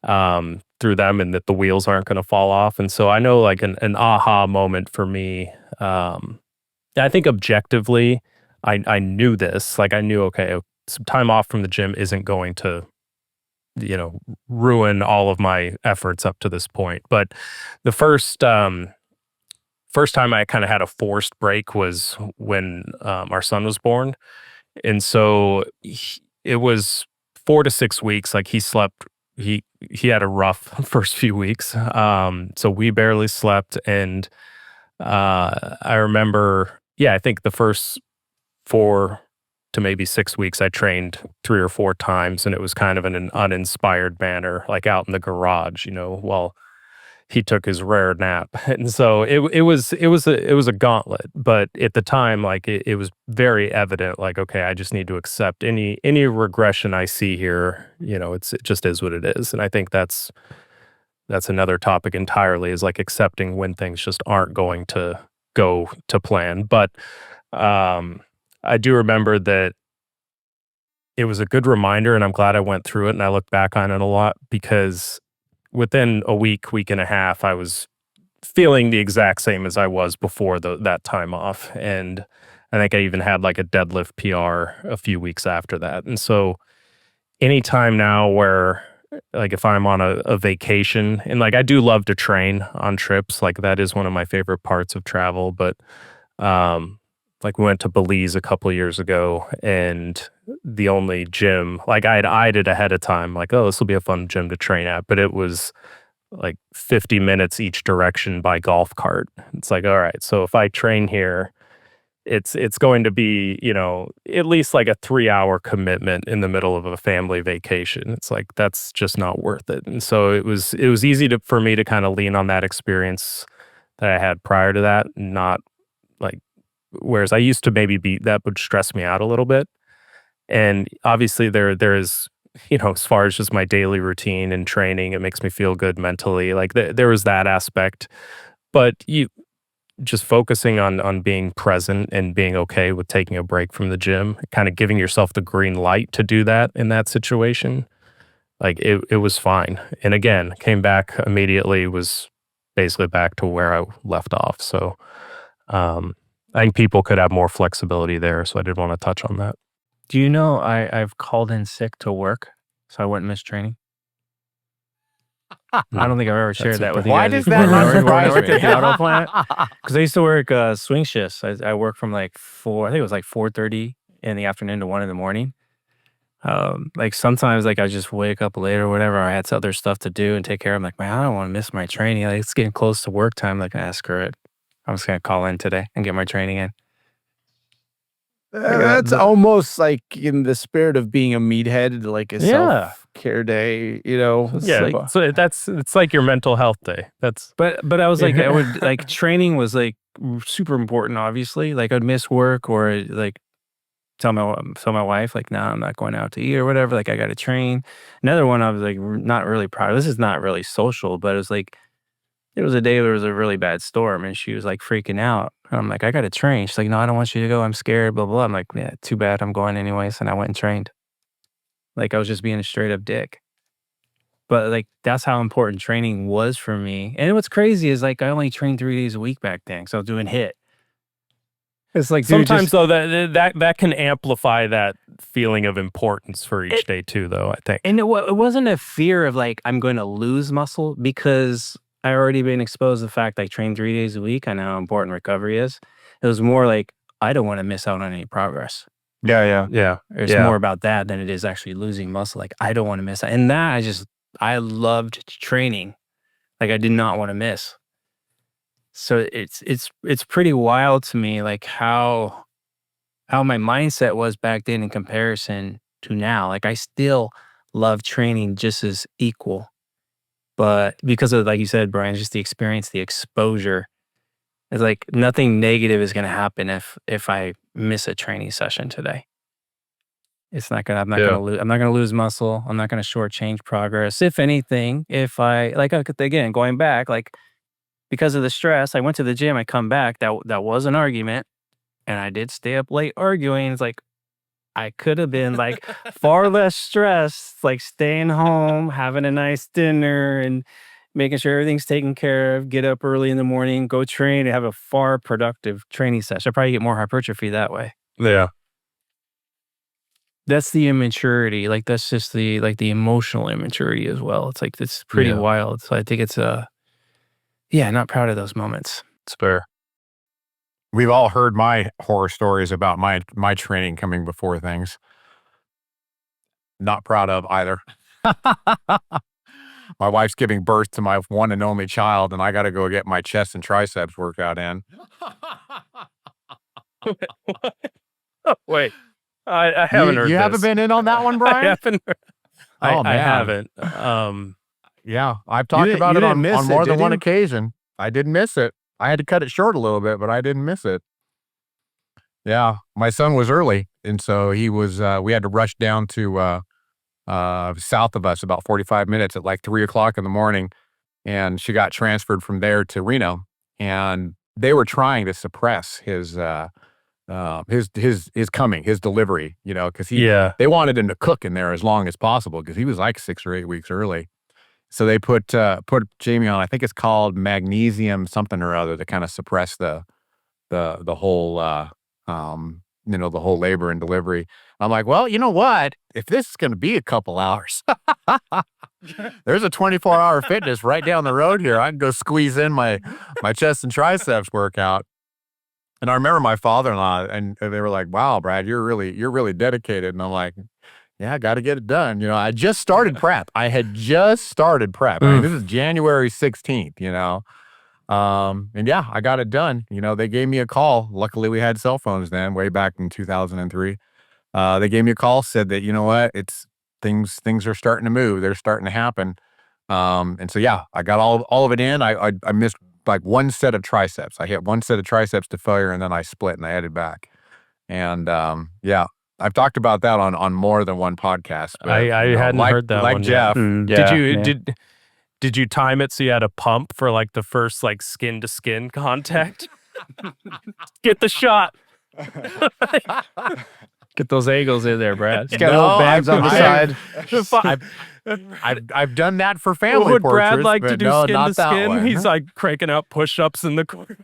S2: them, and that the wheels aren't going to fall off. And so I know like an aha moment for me. I think objectively, I knew this. Like I knew, okay, some time off from the gym isn't going to, you know, ruin all of my efforts up to this point. But the first time I kind of had a forced break was when our son was born. And so it was 4 to 6 weeks. Like he slept, he had a rough first few weeks. So we barely slept. And I remember, yeah, I think the first 4 to maybe 6 weeks, I trained 3 or 4 times, and it was kind of in an uninspired manner, like out in the garage, you know, while he took his rare nap. And so it was a gauntlet. But at the time, like it was very evident, like, okay, I just need to accept any regression I see here. You know, it just is what it is. And I think that's another topic entirely, is like accepting when things just aren't going to go to plan. But I do remember that it was a good reminder, and I'm glad I went through it and I look back on it a lot, because within a week and a half, I was feeling the exact same as I was before that time off. And I think I even had like a deadlift PR a few weeks after that. And so anytime now where like if I'm on a vacation, and like I do love to train on trips, like that is one of my favorite parts of travel. But like we went to Belize a couple of years ago, and the only gym, like I had eyed it ahead of time, like, oh, this will be a fun gym to train at, but it was like 50 minutes each direction by golf cart. It's like, all right, so if I train here, it's going to be, you know, at least like a 3-hour commitment in the middle of a family vacation. It's like, that's just not worth it. And so it was easy for me to kind of lean on that experience that I had prior to that, not like, whereas I used to maybe that would stress me out a little bit. And obviously there is as far as just my daily routine and training, it makes me feel good mentally. Like there was that aspect, but you just focusing on being present and being okay with taking a break from the gym, kind of giving yourself the green light to do that in that situation. Like it was fine. And again, came back immediately, was basically back to where I left off. So I think people could have more flexibility there. So I did want to touch on that.
S1: Do you know I've called in sick to work, so I wouldn't miss training? I don't think I've ever shared that with you guys.
S4: Why does
S1: before.
S4: that not
S1: When I
S4: surprise
S1: worked
S4: me?
S1: at the auto plant? Because I used to work swing shifts. I worked from like I think it was like 4:30 in the afternoon to 1 in the morning. Like sometimes like I just wake up late or whatever. I had other stuff to do and take care of. I'm like, man, I don't want to miss my training. Like, it's getting close to work time. Like, screw it. I'm just gonna call in today and get my training in.
S3: That's almost like in the spirit of being a meathead, like a
S1: Yeah.
S3: self-care day, you know. It's
S2: Yeah,
S3: like-
S2: so it's like your mental health day. That's
S1: But I was like, I would like training was like super important. Obviously, like I'd miss work or like tell my wife like, no, I'm not going out to eat or whatever. Like I got to train. Another one I was like not really proud of. This is not really social, but it was like it was a day there was a really bad storm and she was like freaking out. And I'm like, I got to train. She's like, no, I don't want you to go. I'm scared. Blah blah. I'm like, yeah, too bad. I'm going anyways. And I went and trained. Like I was just being a straight up dick. But like that's how important training was for me. And what's crazy is like I only trained 3 days a week back then. So I was doing HIIT. It's like dude,
S2: sometimes though that can amplify that feeling of importance for each day too, though, I think.
S1: and it wasn't a fear of like I'm going to lose muscle because I already been exposed to the fact I train 3 days a week. I know how important recovery is. It was more like I don't want to miss out on any progress.
S3: yeah.
S2: Yeah.
S1: It's more about that than it is actually losing muscle. Like I don't want to miss out. And that I loved training. Like I did not want to miss. So it's pretty wild to me like how my mindset was back then in comparison to now. Like I still love training just as equal. But because of, like you said, Brian, just the experience, the exposure, it's like nothing negative is going to happen if I miss a training session today. It's not gonna. I'm not gonna lose. I'm not gonna lose muscle. I'm not gonna shortchange progress. If anything, if I like again going back, like because of the stress, I went to the gym. I come back. That was an argument, and I did stay up late arguing. It's like I could have been like far less stressed, like staying home, having a nice dinner, and making sure everything's taken care of. Get up early in the morning, go train, and have a far productive training session. I probably get more hypertrophy that way.
S2: Yeah.
S1: That's the immaturity. Like that's just the emotional immaturity as well. It's like it's pretty wild. So I think it's not proud of those moments.
S2: It's fair.
S4: We've all heard my horror stories about my training coming before things. Not proud of either. My wife's giving birth to my one and only child, and I got to go get my chest and triceps workout in.
S2: Wait. I haven't heard
S4: You
S2: this.
S4: haven't been in on that one, Brian?
S2: I haven't.
S4: Oh,
S2: I
S4: man.
S2: haven't.
S4: Yeah, I've talked about
S3: you
S4: it
S3: didn't
S4: on
S3: miss
S4: more
S3: it,
S4: than
S3: did
S4: one
S3: you?
S4: occasion. I didn't miss it. I had to cut it short a little bit, but I didn't miss it. Yeah, my son was early, and so he was. We had to rush down to south of us, about 45 minutes at like 3:00 in the morning, and she got transferred from there to Reno, and they were trying to suppress his coming, his delivery, because they wanted him to cook in there as long as possible because he was like 6 or 8 weeks early. So they put Jamie on, I think it's called magnesium something or other to kind of suppress the whole the whole labor and delivery. I'm like, well, you know what? If this is going to be a couple hours, there's a 24-hour fitness right down the road here. I can go squeeze in my chest and triceps workout. And I remember my father-in-law, and they were like, "Wow, Brad, you're really dedicated." And I'm like, "Yeah, I got to get it done." I just started prep. I had just started prep. I mean, this is January 16th. And yeah, I got it done. They gave me a call. Luckily, we had cell phones then, way back in 2003. They gave me a call, said that, you know what, it's things are starting to move. They're starting to happen. And so yeah, I got all of it in. I missed like one set of triceps. I hit one set of triceps to failure, and then I split and I headed back. And yeah, I've talked about that on more than one podcast. But,
S2: I
S4: you know,
S2: hadn't
S4: like,
S2: heard that
S4: like
S2: one yet.
S4: Jeff.
S2: Did you time it so you had a pump for like the first like skin to skin contact? Get the shot.
S1: Get those agles in there, Brad.
S3: Got little bands on the side.
S4: I've done that for family
S2: Would
S4: portraits.
S2: Brad like to
S4: but
S2: do
S4: no,
S2: skin
S4: not
S2: to
S4: that
S2: skin?
S4: one.
S2: He's like cranking out push-ups in the corner.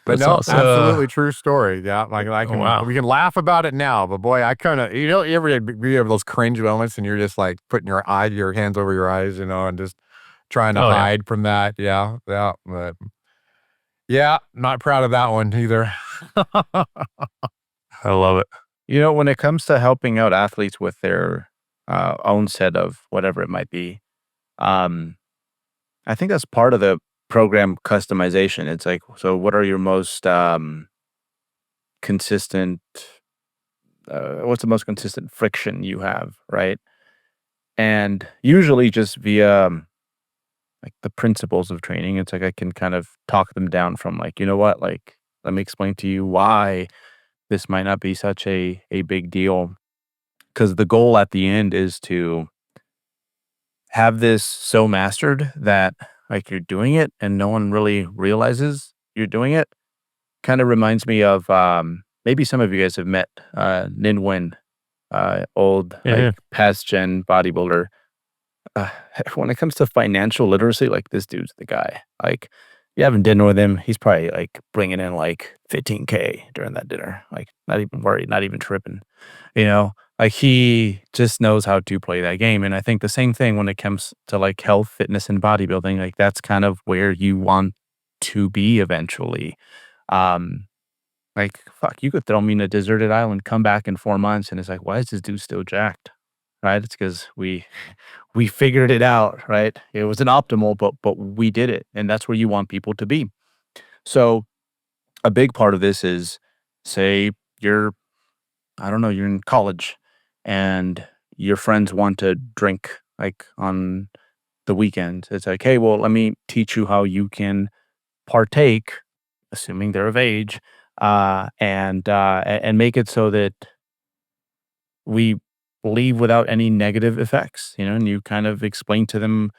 S4: But
S1: That's
S4: no,
S1: awesome.
S4: absolutely true story. Yeah, like I can,
S2: wow.
S4: we can laugh about it now, but boy, I kind of, you know, you have those cringe moments, and you're just like putting your hands over your eyes, you know, and just trying to
S2: Oh, yeah.
S4: hide from that. Yeah, yeah, but yeah, not proud of that one either.
S2: I love it.
S3: You know, when it comes to helping out athletes with their own set of whatever it might be, I think that's part of the program customization. It's like, so what are your most consistent, what's the most consistent friction you have, right? And usually just via like the principles of training, it's like I can kind of talk them down from like, you know what, like, let me explain to you why this might not be such a big deal. Because the goal at the end is to have this so mastered that like you're doing it and no one really realizes you're doing it. Kind of reminds me of maybe some of you guys have met Nin Win, old like past gen bodybuilder. When it comes to financial literacy, like this dude's the guy. Like you having dinner with him, he's probably like bringing in like 15K during that dinner. Like not even worried, not even tripping. You know, like he just knows how to play that game. And I think the same thing when it comes to like health, fitness, and bodybuilding. Like that's kind of where you want to be eventually. Like fuck, you could throw me in a deserted island, come back in 4 months, and it's like, why is this dude still jacked? Right? It's because we figured it out, right? It wasn't optimal, but we did it, and that's where you want people to be. So a big part of this is, say you're, I don't know, you're in college, and your friends want to drink like on the weekend. It's like, hey, well, let me teach you how you can partake, assuming they're of age, and make it so that we leave without any negative effects, you know, and you kind of explain to them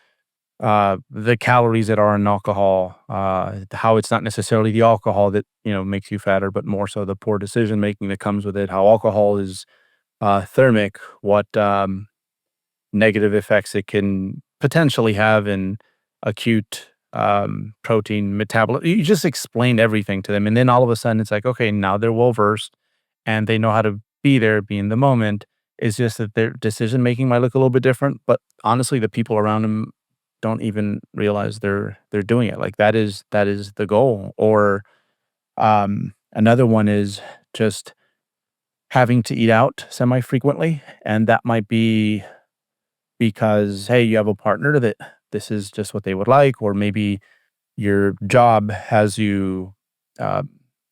S3: the calories that are in alcohol, how it's not necessarily the alcohol that, you know, makes you fatter, but more so the poor decision making that comes with it, how alcohol is thermic, what negative effects it can potentially have in acute protein metabolism. You just explain everything to them. And then all of a sudden it's like, okay, now they're well versed and they know how to be there, be in the moment. It's just that their decision making might look a little bit different, but honestly, the people around them don't even realize they're doing it. Like that is the goal. Or another one is just having to eat out semi frequently, and that might be because hey, you have a partner that this is just what they would like, or maybe your job has you,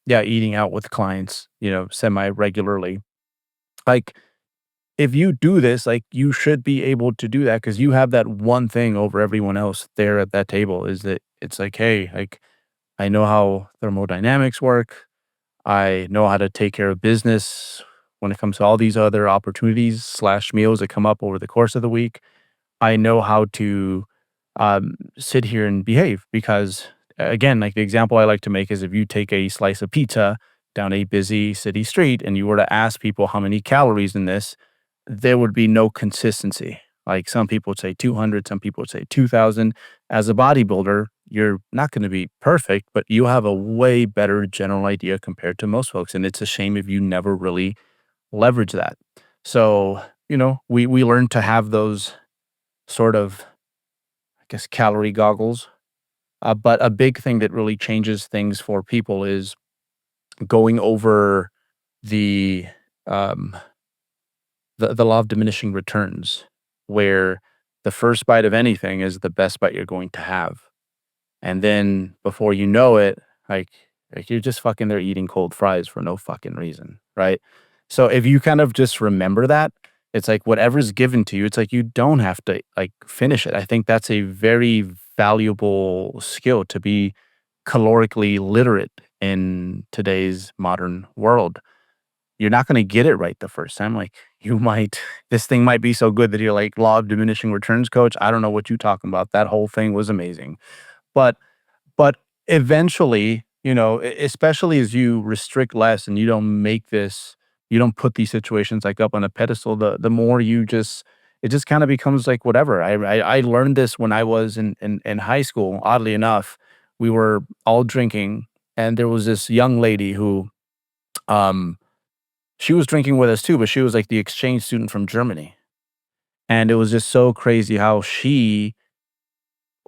S3: eating out with clients, you know, semi regularly. Like if you do this, like you should be able to do that because you have that one thing over everyone else there at that table is that it's like, hey, like I know how thermodynamics work. I know how to take care of business when it comes to all these other opportunities slash meals that come up over the course of the week. I know how to sit here and behave because, again, like the example I like to make is if you take a slice of pizza down a busy city street and you were to ask people how many calories in this, there would be no consistency. Like some people would say 200, some people would say 2,000. As a bodybuilder, you're not going to be perfect, but you have a way better general idea compared to most folks. And it's a shame if you never really leverage that. So, you know, we learn to have those sort of, I guess, calorie goggles. But a big thing that really changes things for people is going over the um, the law of diminishing returns, where the first bite of anything is the best bite you're going to have. And then before you know it, like you're just fucking there eating cold fries for no fucking reason, right? So if you kind of just remember that, it's like whatever's given to you, it's like you don't have to like finish it. I think that's a very valuable skill to be calorically literate in today's modern world. You're not going to get it right the first time. Like this thing might be so good that you're like, law of diminishing returns, coach. I don't know what you're talking about. That whole thing was amazing. But but eventually, especially as you restrict less and you don't put these situations like up on a pedestal, the more it just kind of becomes like whatever. I learned this when I was in high school. Oddly enough, we were all drinking, and there was this young lady who, um, she was drinking with us too, but she was like the exchange student from Germany, and it was just so crazy how she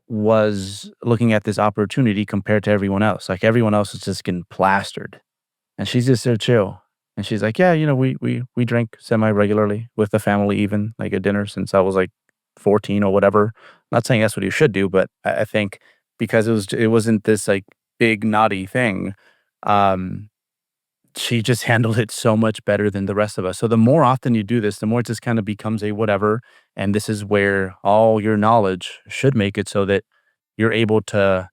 S3: was looking at this opportunity compared to everyone else. Like everyone else is just getting plastered, and she's just there chill. And she's like, "Yeah, we drink semi regularly with the family, even like at dinner since I was like 14 or whatever." Not saying that's what you should do, but I think because it wasn't this like big naughty thing. Um, she just handled it so much better than the rest of us. So the more often you do this, the more it just kind of becomes a whatever. And this is where all your knowledge should make it so that you're able to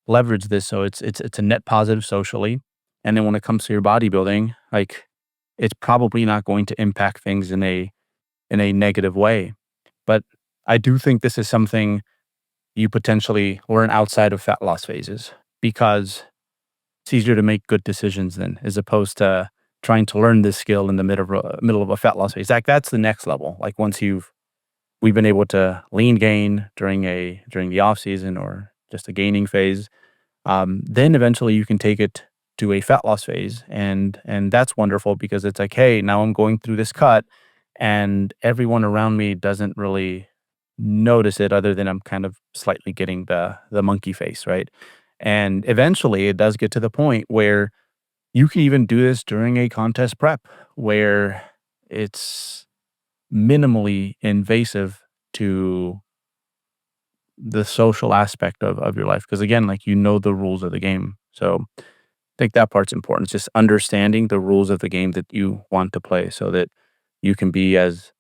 S3: leverage this. So it's a net positive socially. And then when it comes to your bodybuilding, like it's probably not going to impact things in a negative way. But I do think this is something you potentially learn outside of fat loss phases, because it's easier to make good decisions then, as opposed to trying to learn this skill in the middle of a fat loss phase. Like that's the next level. Like once we've been able to lean gain during the off season or just a gaining phase, then eventually you can take it to a fat loss phase, and that's wonderful because it's like, hey, now I'm going through this cut, and everyone around me doesn't really notice it, other than I'm kind of slightly getting the monkey face, right? And eventually it does get to the point where you can even do this during a contest prep, where it's minimally invasive to the social aspect of your life. Because again, like the rules of the game. So I think that part's important. It's just understanding the rules of the game that you want to play so that you can be as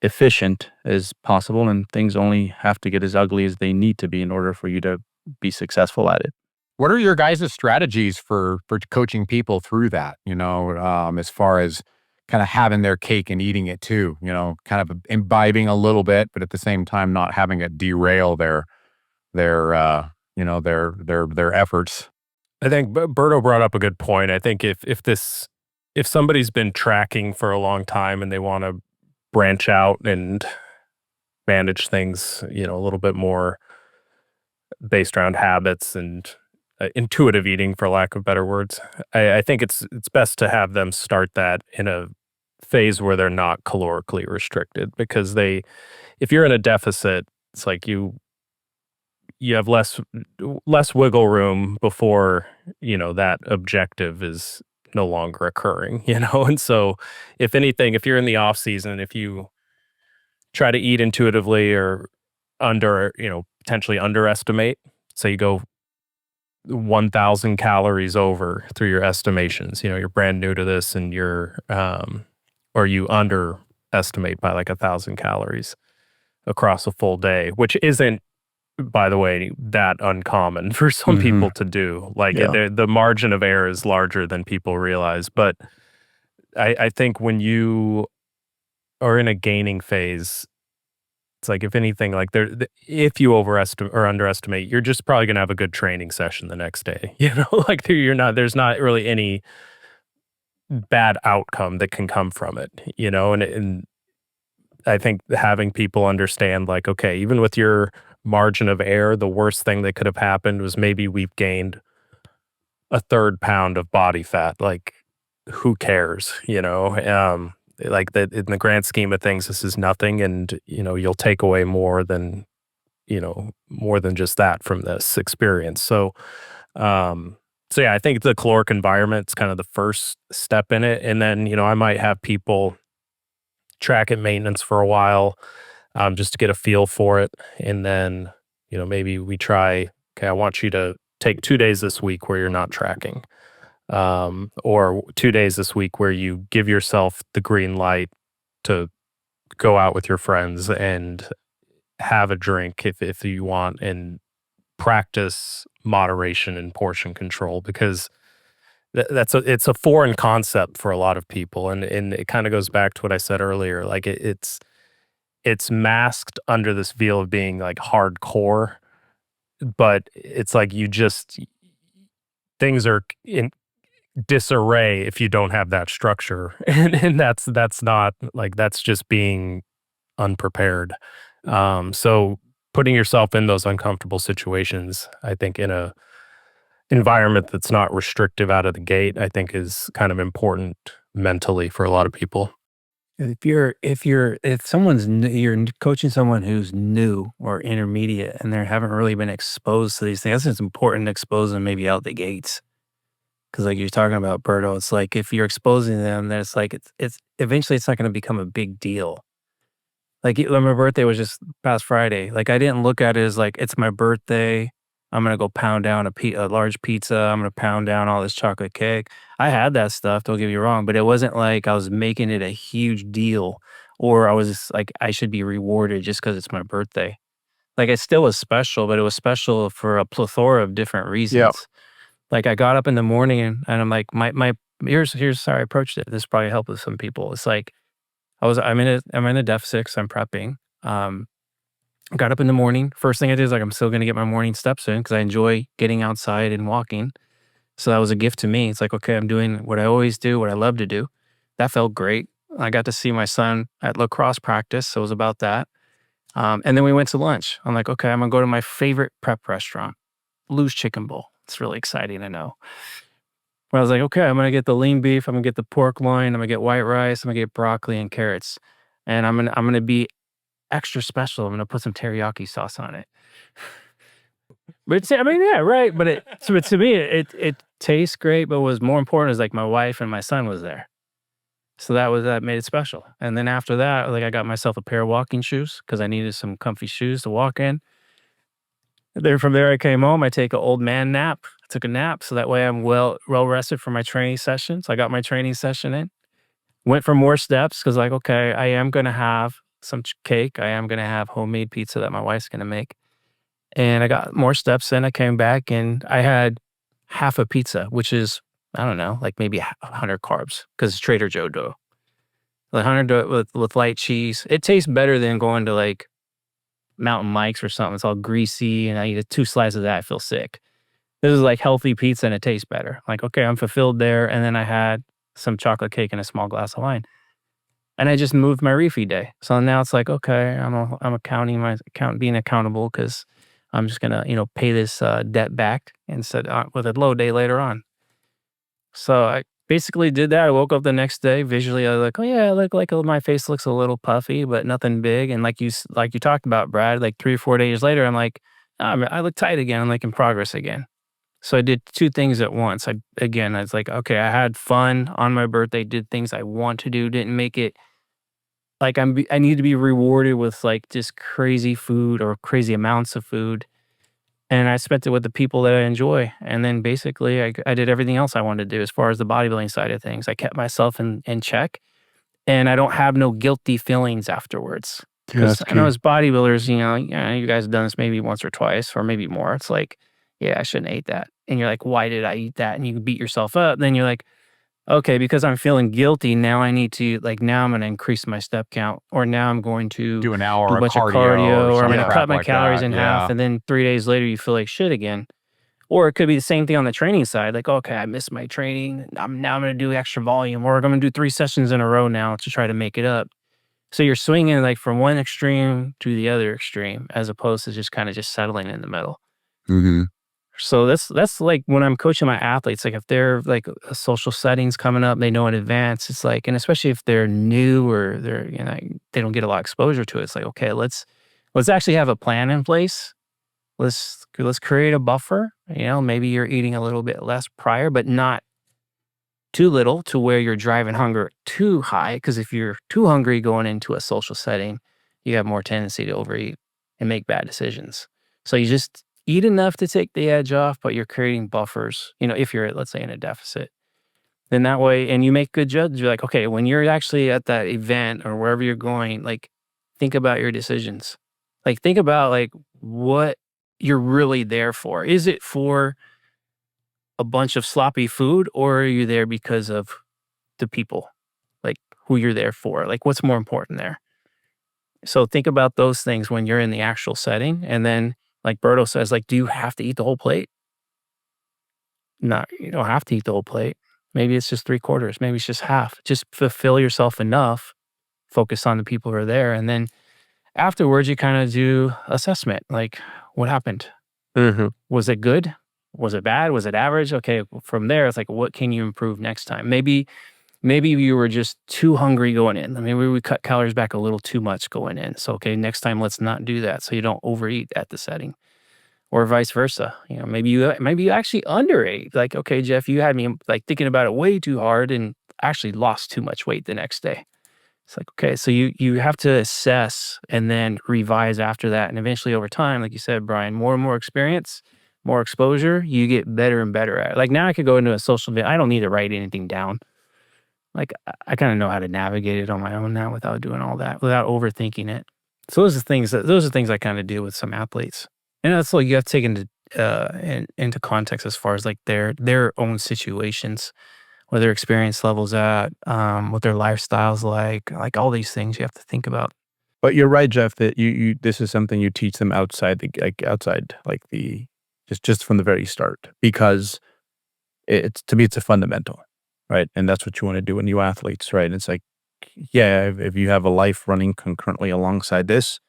S3: efficient as possible, and things only have to get as ugly as they need to be in order for you to be successful at it.
S4: What are your guys' strategies for coaching people through that? As far as kind of having their cake and eating it too. Kind of imbibing a little bit, but at the same time not having it derail their efforts.
S2: I think Berto brought up a good point. I think if somebody's been tracking for a long time and they want to branch out and manage things, a little bit more based around habits and intuitive eating, for lack of better words, I think it's best to have them start that in a phase where they're not calorically restricted, because if you're in a deficit, it's like you have less wiggle room before that objective is no longer occurring, and so if anything, if you're in the off season, if you try to eat intuitively or potentially underestimate, so you go 1,000 calories over through your estimations, you're brand new to this, and or you underestimate by like 1,000 calories across a full day, which isn't, by the way, that uncommon for some people to do. Like the margin of error is larger than people realize. But I think when you are in a gaining phase, it's like, if anything, like if you overestimate or underestimate, you're just probably going to have a good training session the next day. Like there's not really any bad outcome that can come from it, and I think having people understand, like, okay, even with your margin of error, the worst thing that could have happened was maybe we've gained a third pound of body fat. Like, who cares, like that in the grand scheme of things, this is nothing. And, you'll take away more than just that from this experience. So yeah, I think the caloric environment is kind of the first step in it. And then, I might have people track at maintenance for a while, just to get a feel for it. And then, maybe we try, okay, I want you to take 2 days this week where you're not tracking, or 2 days this week where you give yourself the green light to go out with your friends and have a drink if you want, and practice moderation and portion control. Because it's a foreign concept for a lot of people, and it kind of goes back to what I said earlier. Like it's masked under this veil of being like hardcore, but it's like things are in disarray if you don't have that structure, and that's not like, that's just being unprepared. So putting yourself in those uncomfortable situations, I think, in a environment that's not restrictive out of the gate, I think is kind of important mentally for a lot of people.
S1: If someone's new, you're coaching someone who's new or intermediate and they haven't really been exposed to these things, it's important to expose them maybe out the gates. Because like you're talking about, Berto, it's like if you're exposing them, then it's like it's eventually it's not going to become a big deal. Like my birthday was just past Friday. Like I didn't look at it as like it's my birthday. I'm gonna go pound down a large pizza. I'm gonna pound down all this chocolate cake. I had that stuff. Don't get me wrong, but it wasn't like I was making it a huge deal, or I was just like I should be rewarded just because it's my birthday. Like it still was special, but it was special for a plethora of different reasons. Like I got up in the morning and I'm like, my here's how I approached it. This probably helped with some people. It's like I'm in a deficit 'cause I'm prepping. Got up in the morning. First thing I did is like I'm still gonna get my morning steps in because I enjoy getting outside and walking. So that was a gift to me. It's like, okay, I'm doing what I always do, what I love to do. That felt great. I got to see my son at lacrosse practice, so it was about that. And then we went to lunch. I'm like, okay, I'm gonna go to my favorite prep restaurant, Lou's Chicken Bowl. It's really exciting, I know. Well, I was like, okay, I'm gonna get the lean beef, I'm gonna get the pork loin, I'm gonna get white rice, I'm gonna get broccoli and carrots. And I'm gonna be extra special. I'm gonna put some teriyaki sauce on it. But I mean, yeah, right. But to me, it tastes great. But what was more important is like my wife and my son was there, so that made it special. And then after that, like I got myself a pair of walking shoes because I needed some comfy shoes to walk in. Then from there, I came home. I take an old man nap. I took a nap so that way I'm well rested for my training session. So I got my training session in. Went for more steps because like, okay, I am gonna have some cake. I am gonna have homemade pizza that my wife's gonna make. And I got more steps in. I came back and I had half a pizza, which is, I don't know, like maybe 100 carbs because it's Trader Joe dough. Like 100 with light cheese. It tastes better than going to like Mountain Mike's or something. It's all greasy and I eat 2 slices of that, I feel sick. This is like healthy pizza and it tastes better. Like, okay, I'm fulfilled there. And then I had some chocolate cake and a small glass of wine. And I just moved my refeed day. So now it's like, okay, I'm being accountable because I'm just gonna, pay this debt back instead with a low day later on. So I basically did that. I woke up the next day visually. I was like, oh yeah, I look like my face looks a little puffy, but nothing big. And like you talked about, Brad, like 3 or 4 days later, I'm like, I look tight again. I'm like in progress again. So I did 2 things at once. I was like, okay, I had fun on my birthday, did things I want to do, didn't make it like I need to be rewarded with like just crazy food or crazy amounts of food. And I spent it with the people that I enjoy. And then basically I did everything else I wanted to do as far as the bodybuilding side of things. I kept myself in check and I don't have no guilty feelings afterwards. Because I know as bodybuilders, yeah, you guys have done this maybe once or twice or maybe more. It's like, yeah, I shouldn't have ate that. And you're like, why did I eat that? And you beat yourself up. Then you're like, okay, because I'm feeling guilty, now I need to, like, now I'm gonna increase my step count, or now I'm going to
S4: Do an hour
S1: do a
S4: of
S1: bunch of
S4: cardio
S1: or I'm
S4: some
S1: gonna
S4: crap
S1: cut my
S4: like
S1: calories
S4: that.
S1: in half, and then 3 days later you feel like shit again. Or it could be the same thing on the training side, like, okay, I missed my training. I'm gonna do extra volume, or I'm gonna do 3 sessions in a row now to try to make it up. So you're swinging like from one extreme to the other extreme, as opposed to just kind of just settling in the middle.
S3: Mm-hmm.
S1: So that's like when I'm coaching my athletes, like if they're like a social settings coming up, they know in advance. It's like, and especially if they're new or they don't get a lot of exposure to it. It's like, okay, let's actually have a plan in place. Let's create a buffer. Maybe you're eating a little bit less prior, but not too little to where you're driving hunger too high. Because if you're too hungry going into a social setting, you have more tendency to overeat and make bad decisions. So you just eat enough to take the edge off, but you're creating buffers, if you're, let's say, in a deficit. Then that way, and you make good judgments. You're like, okay, when you're actually at that event or wherever you're going, like, think about your decisions. Like, think about, like, what you're really there for. Is it for a bunch of sloppy food, or are you there because of the people, like who you're there for? Like, what's more important there? So think about those things when you're in the actual setting. And then, like Berto says, like, do you have to eat the whole plate? No, you don't have to eat the whole plate. Maybe it's just 3/4. Maybe it's just half. Just fulfill yourself enough. Focus on the people who are there, and then afterwards, you kind of do assessment. Like, what happened? Was it good? Was it bad? Was it average? Okay, from there, it's like, what can you improve next time? Maybe you were just too hungry going in. Maybe we cut calories back a little too much going in. So, okay, next time let's not do that so you don't overeat at the setting, or vice versa. You know, maybe you actually underate. Like, okay, Jeff, you had me like thinking about it way too hard and actually lost too much weight the next day. It's like, okay, so you have to assess and then revise after that. And eventually over time, like you said, Brian, more and more experience, more exposure, you get better and better at it. Like now I could go into a social event. I don't need to write anything down. Like I kind of know how to navigate it on my own now without doing all that, without overthinking it. So those are things I kind of do with some athletes. And that's what you have to take into context as far as like their own situations, where their experience levels at, what their lifestyle's like all these things you have to think about.
S3: But you're right, Jeff, that you this is something you teach them outside just from the very start, because it's to me it's a fundamental, right? And that's what you want to do with new athletes, right? It's like, yeah, if you have a life running concurrently alongside this,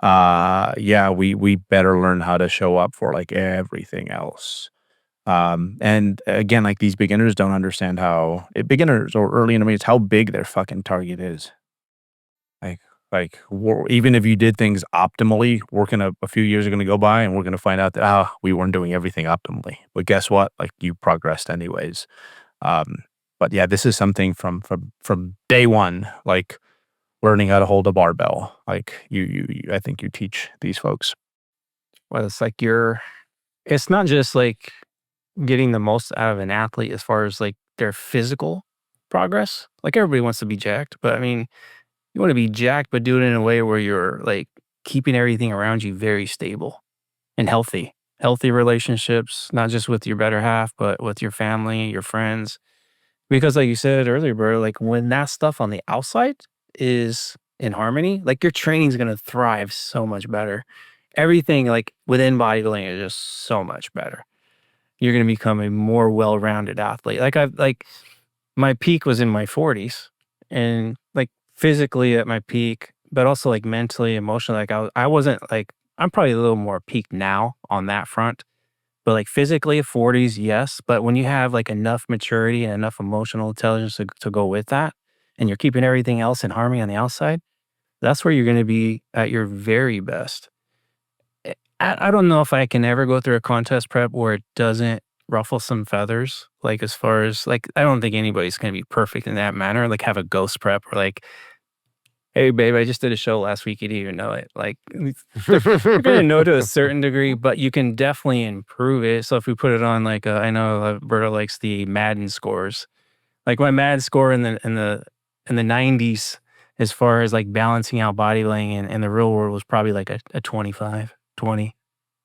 S3: we better learn how to show up for like everything else. And again, like these beginners don't understand beginners or early intermediates, how big their fucking target is. Even if you did things optimally, working a few years are going to go by and we're going to find out that, we weren't doing everything optimally, but guess what? Like you progressed anyways. But yeah, this is something from day one, like learning how to hold a barbell. Like I think you teach these folks.
S1: Well, it's like it's not just like getting the most out of an athlete as far as like their physical progress. Like everybody wants to be jacked, but I mean, you want to be jacked, but do it in a way where you're like keeping everything around you very stable and healthy. Healthy relationships, not just with your better half, but with your family, your friends. Because like you said earlier, bro, like when that stuff on the outside is in harmony, like your training's going to thrive so much better. Everything like within bodybuilding is just so much better. You're going to become a more well-rounded athlete. Like my peak was in my 40s, and like physically at my peak, but also like mentally, emotionally, like I wasn't like, I'm probably a little more peaked now on that front, but like physically 40s, yes. But when you have like enough maturity and enough emotional intelligence to go with that, and you're keeping everything else in harmony on the outside, that's where you're going to be at your very best. I don't know if I can ever go through a contest prep where it doesn't ruffle some feathers. Like as far as like, I don't think anybody's going to be perfect in that manner. Like have a ghost prep or like, hey babe, I just did a show last week. You didn't even know it. Like you're going to know to a certain degree, but you can definitely improve it. So if we put it on like, I know Alberto likes the Madden scores. Like my Madden score in the 90s, as far as like balancing out bodybuilding and the real world, was probably like a 25. 20,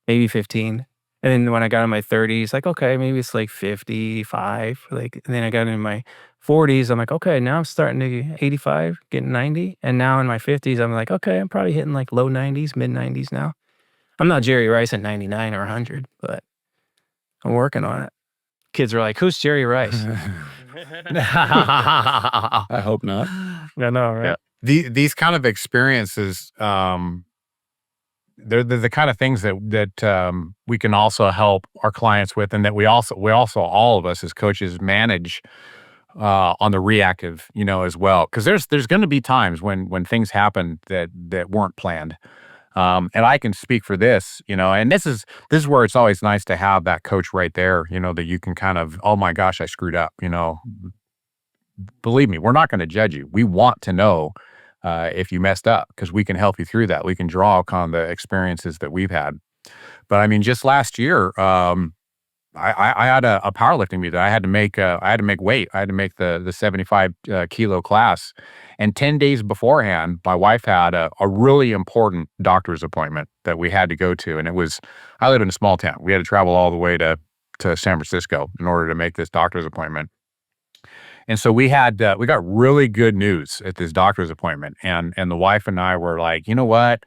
S1: maybe 15. And then when I got in my 30s, like, okay, maybe it's like 55. Like, and then I got in my 40s, I'm like, okay, now I'm starting to get 85, getting 90. And now in my 50s, I'm like, okay, I'm probably hitting like low 90s, mid 90s now. I'm not Jerry Rice at 99 or 100, but I'm working on it. Kids are like, who's Jerry Rice?
S3: I hope not.
S1: I know, right?
S4: Yeah. These kind of experiences, they're the kind of things that we can also help our clients with, and that we also all of us as coaches manage on the reactive, as well. Because there's going to be times when things happen that weren't planned, and I can speak for this, and this is where it's always nice to have that coach right there, that you can kind of, oh my gosh, I screwed up, Believe me, we're not going to judge you. We want to know if you messed up, because we can help you through that. We can draw upon the experiences that we've had. But I mean, just last year, I had a powerlifting meet that I had to make weight. I had to make the 75 kilo class. And 10 days beforehand, my wife had a really important doctor's appointment that we had to go to. And I live in a small town. We had to travel all the way to to San Francisco in order to make this doctor's appointment. And so we got really good news at this doctor's appointment. And the wife and I were like, you know what?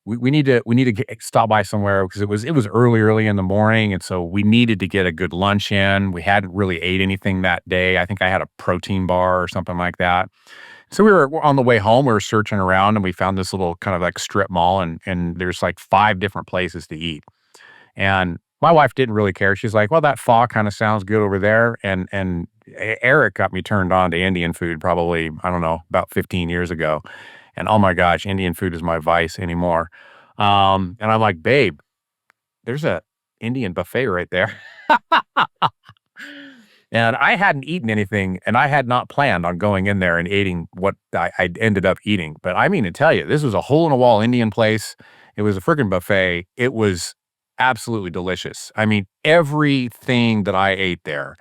S4: We need to stop by somewhere because it was early in the morning. And so we needed to get a good lunch in. We hadn't really ate anything that day. I think I had a protein bar or something like that. So we're on the way home. We were searching around and we found this little kind of like strip mall and there's like 5 different places to eat. And my wife didn't really care. She's like, well, that pho kind of sounds good over there. And Eric got me turned on to Indian food probably, I don't know, about 15 years ago. And oh my gosh, Indian food is my vice anymore. And I'm like, babe, there's a Indian buffet right there. And I hadn't eaten anything, and I had not planned on going in there and eating what I ended up eating. But I mean to tell you, this was a hole-in-the-wall Indian place. It was a freaking buffet. It was absolutely delicious. I mean, everything that I ate there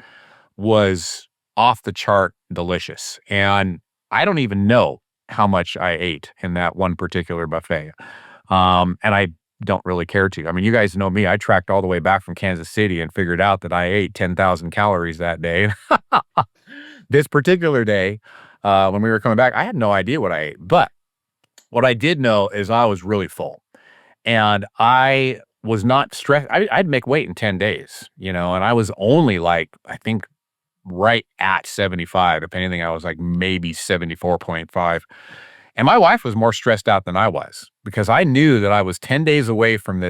S4: was off the chart delicious. And I don't even know how much I ate in that one particular buffet. And I don't really care to. I mean, you guys know me. I tracked all the way back from Kansas City and figured out that I ate 10,000 calories that day. This particular day, when we were coming back, I had no idea what I ate. But what I did know is I was really full. And I was not stressed. I'd make weight in 10 days, and I was only like, I think, right at 75. If anything, I was like maybe 74.5. And my wife was more stressed out than I was because I knew that I was 10 days away from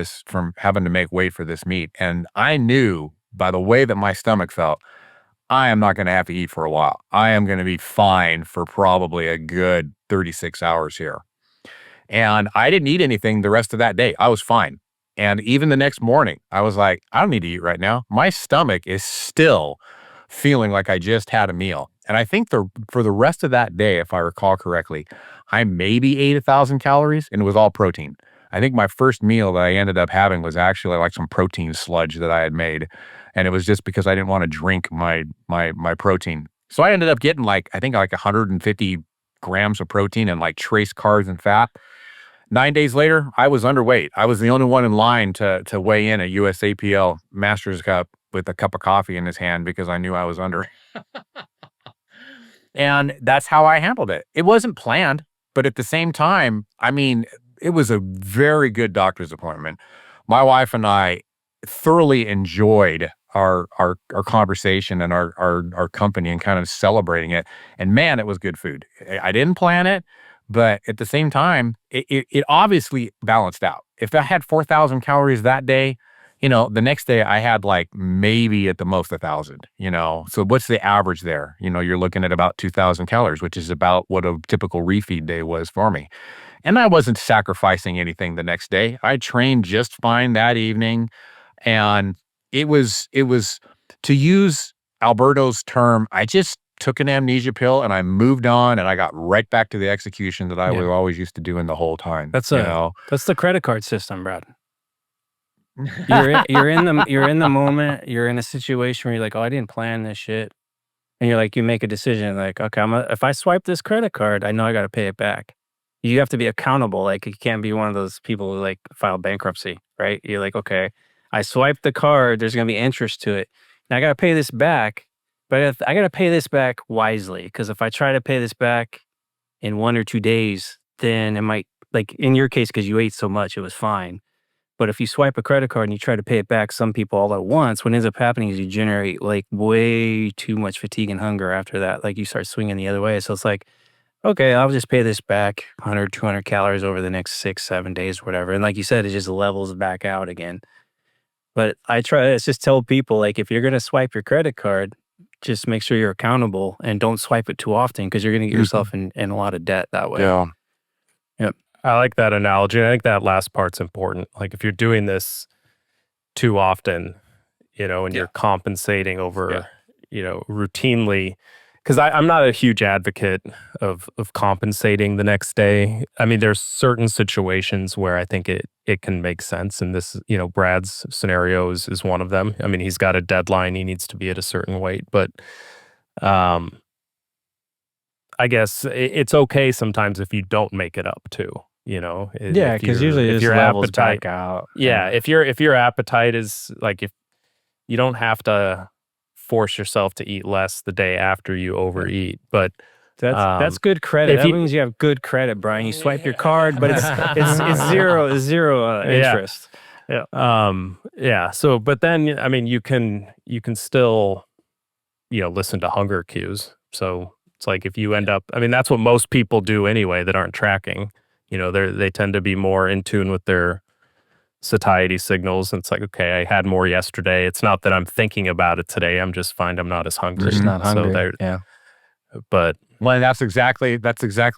S4: having to make weight for this meet. And I knew by the way that my stomach felt, I am not going to have to eat for a while. I am going to be fine for probably a good 36 hours here. And I didn't eat anything the rest of that day. I was fine. And even the next morning, I was like, I don't need to eat right now. My stomach is still feeling like I just had a meal. And I think for the rest of that day, if I recall correctly, I maybe ate 1,000 calories and it was all protein. I think my first meal that I ended up having was actually like some protein sludge that I had made. And it was just because I didn't want to drink my protein. So I ended up getting like 150 grams of protein and like trace carbs and fat. 9 days later, I was underweight. I was the only one in line to weigh in at USAPL Masters Cup with a cup of coffee in his hand because I knew I was under. And that's how I handled it. It wasn't planned, but at the same time, I mean, it was a very good doctor's appointment. My wife and I thoroughly enjoyed our conversation and our company and kind of celebrating it. And man, it was good food. I didn't plan it, but at the same time, it obviously balanced out. If I had 4,000 calories that day, the next day I had like maybe at the most 1,000, So what's the average there? You're looking at about 2,000 calories, which is about what a typical refeed day was for me. And I wasn't sacrificing anything the next day. I trained just fine that evening. And it was, to use Alberto's term, I just took an amnesia pill and I moved on and I got right back to the execution that I was always used to doing the whole time.
S1: That's the credit card system, Brad. You're in the moment. You're in a situation where you're like, oh, I didn't plan this shit, and you're like, you make a decision like, okay, if I swipe this credit card, I know I got to pay it back. You have to be accountable. Like, you can't be one of those people who like file bankruptcy, right? You're like, okay, I swiped the card. There's gonna be interest to it. Now I got to pay this back, but I got to pay this back wisely because if I try to pay this back in 1 or 2 days, then it might, like in your case, because you ate so much, it was fine. But if you swipe a credit card and you try to pay it back, some people all at once, what ends up happening is you generate like way too much fatigue and hunger after that. Like you start swinging the other way. So it's like, okay, I'll just pay this back 100, 200 calories over the next 6, 7 days, whatever. And like you said, it just levels back out again. But I try to just tell people, like, if you're going to swipe your credit card, just make sure you're accountable and don't swipe it too often because you're going to get yourself in a lot of debt that way.
S4: Yeah.
S1: Yep.
S2: I like that analogy. I think that last part's important. Like if you're doing this too often, and you're compensating over, routinely, because I'm not a huge advocate of compensating the next day. I mean, there's certain situations where I think it can make sense. And this, Brad's scenario is one of them. I mean, he's got a deadline. He needs to be at a certain weight, but I guess it's okay sometimes if you don't make it up too.
S1: Because usually it just levels back out.
S2: Yeah, if your appetite is like you don't have to force yourself to eat less the day after you overeat. But
S1: That's good credit.
S2: if
S1: That
S2: you-
S1: means you have good credit, Brian. You swipe your card, but it's zero interest.
S2: Yeah. So, but then, I mean, you can still, listen to hunger cues. So it's like if you end up, I mean, that's what most people do anyway that aren't tracking. They tend to be more in tune with their satiety signals. And it's like, okay, I had more yesterday. It's not that I'm thinking about it today. I'm just find I'm not as hungry.
S1: Just not hungry.
S2: So
S1: yeah.
S2: But
S4: Well, that's exactly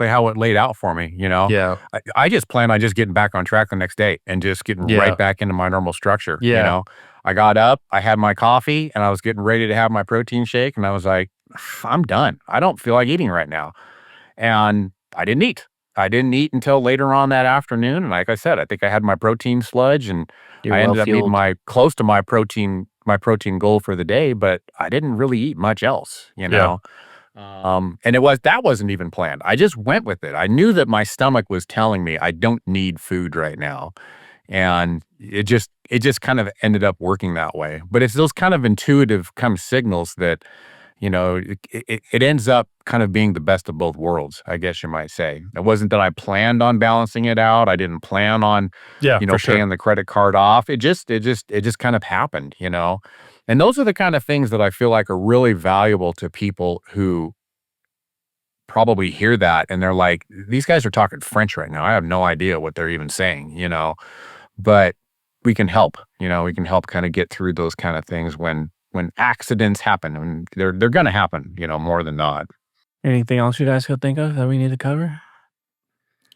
S4: how it laid out for me.
S2: yeah,
S4: I just planned on just getting back on track the next day and just getting
S2: Yeah.
S4: right back into my normal structure.
S2: Yeah.
S4: I got up, I had my coffee, and I was getting ready to have my protein shake, and I was like, I'm done. I don't feel like eating right now, and I didn't eat. I didn't eat until later on that afternoon, and like I said, I think I had my protein sludge, and I ended up eating close to my protein goal for the day, but I didn't really eat much else. And that wasn't even planned. I just went with it. I knew that my stomach was telling me I don't need food right now. And it just kind of ended up working that way. But it's those kind of intuitive kind of signals that, it ends up kind of being the best of both worlds, I guess you might say. It wasn't that I planned on balancing it out. I didn't plan on,
S2: for sure.
S4: paying the credit card off. It just kind of happened, And those are the kind of things that I feel like are really valuable to people who probably hear that and they're like, these guys are talking French right now. I have no idea what they're even saying, but we can help, we can help kind of get through those kind of things when accidents happen, and they're going to happen, more than not.
S1: Anything else you guys could think of that we need to cover?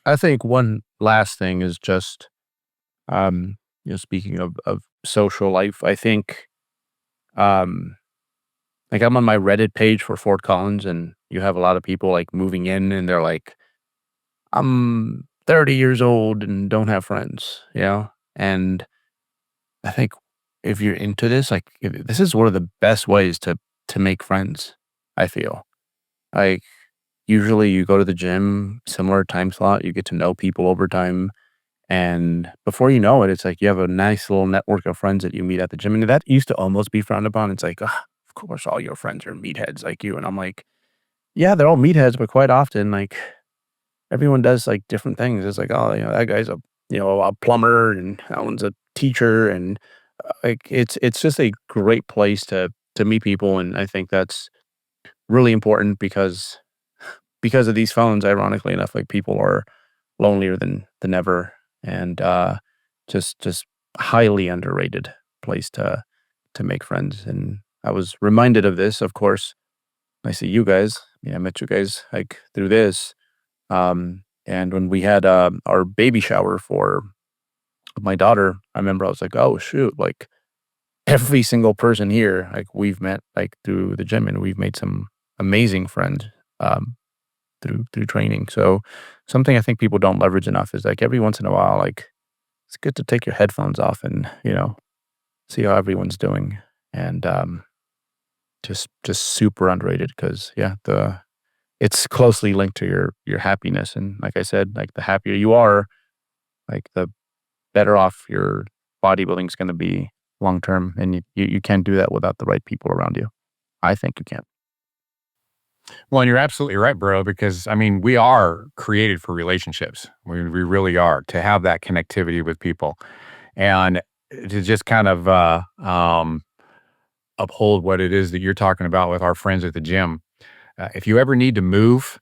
S3: I think one last thing is just, speaking of social life, I think, like I'm on my Reddit page for Fort Collins, and you have a lot of people like moving in, and they're like, I'm 30 years old and don't have friends, And I think if you're into this, like this is one of the best ways to make friends, I feel. Like usually you go to the gym, similar time slot, you get to know people over time. And before you know it, it's like you have a nice little network of friends that you meet at the gym. And that used to almost be frowned upon. It's like, of course, all your friends are meatheads like you. And I'm like, yeah, they're all meatheads, but quite often, like everyone does like different things. It's like, oh, that guy's a plumber, and that one's a teacher, and like it's just a great place to meet people. And I think that's really important because of these phones, ironically enough, like people are lonelier than ever, and just highly underrated place to make friends. And I was reminded of this, of course. I see you guys. I met you guys like through this. And when we had our baby shower for my daughter, I remember I was like, oh shoot, like every single person here, like we've met like through the gym, and we've made some amazing friends through training. So something I think people don't leverage enough is like every once in a while, like it's good to take your headphones off and see how everyone's doing. And just super underrated because it's closely linked to your happiness. And like I said, like the happier you are, like the better off your bodybuilding is going to be long term. And you can't do that without the right people around you. I think you can.
S4: Well, and you're absolutely right, bro, because I mean, we are created for relationships. We really are, to have that connectivity with people and to just kind of uphold what it is that you're talking about with our friends at the gym. If you ever need to move,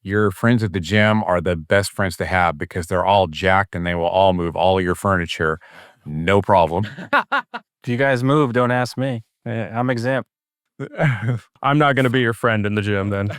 S4: your friends at the gym are the best friends to have because they're all jacked and they will all move all of your furniture. No problem.
S1: If you guys move, don't ask me. I'm exempt.
S2: I'm not going to be your friend in the gym then.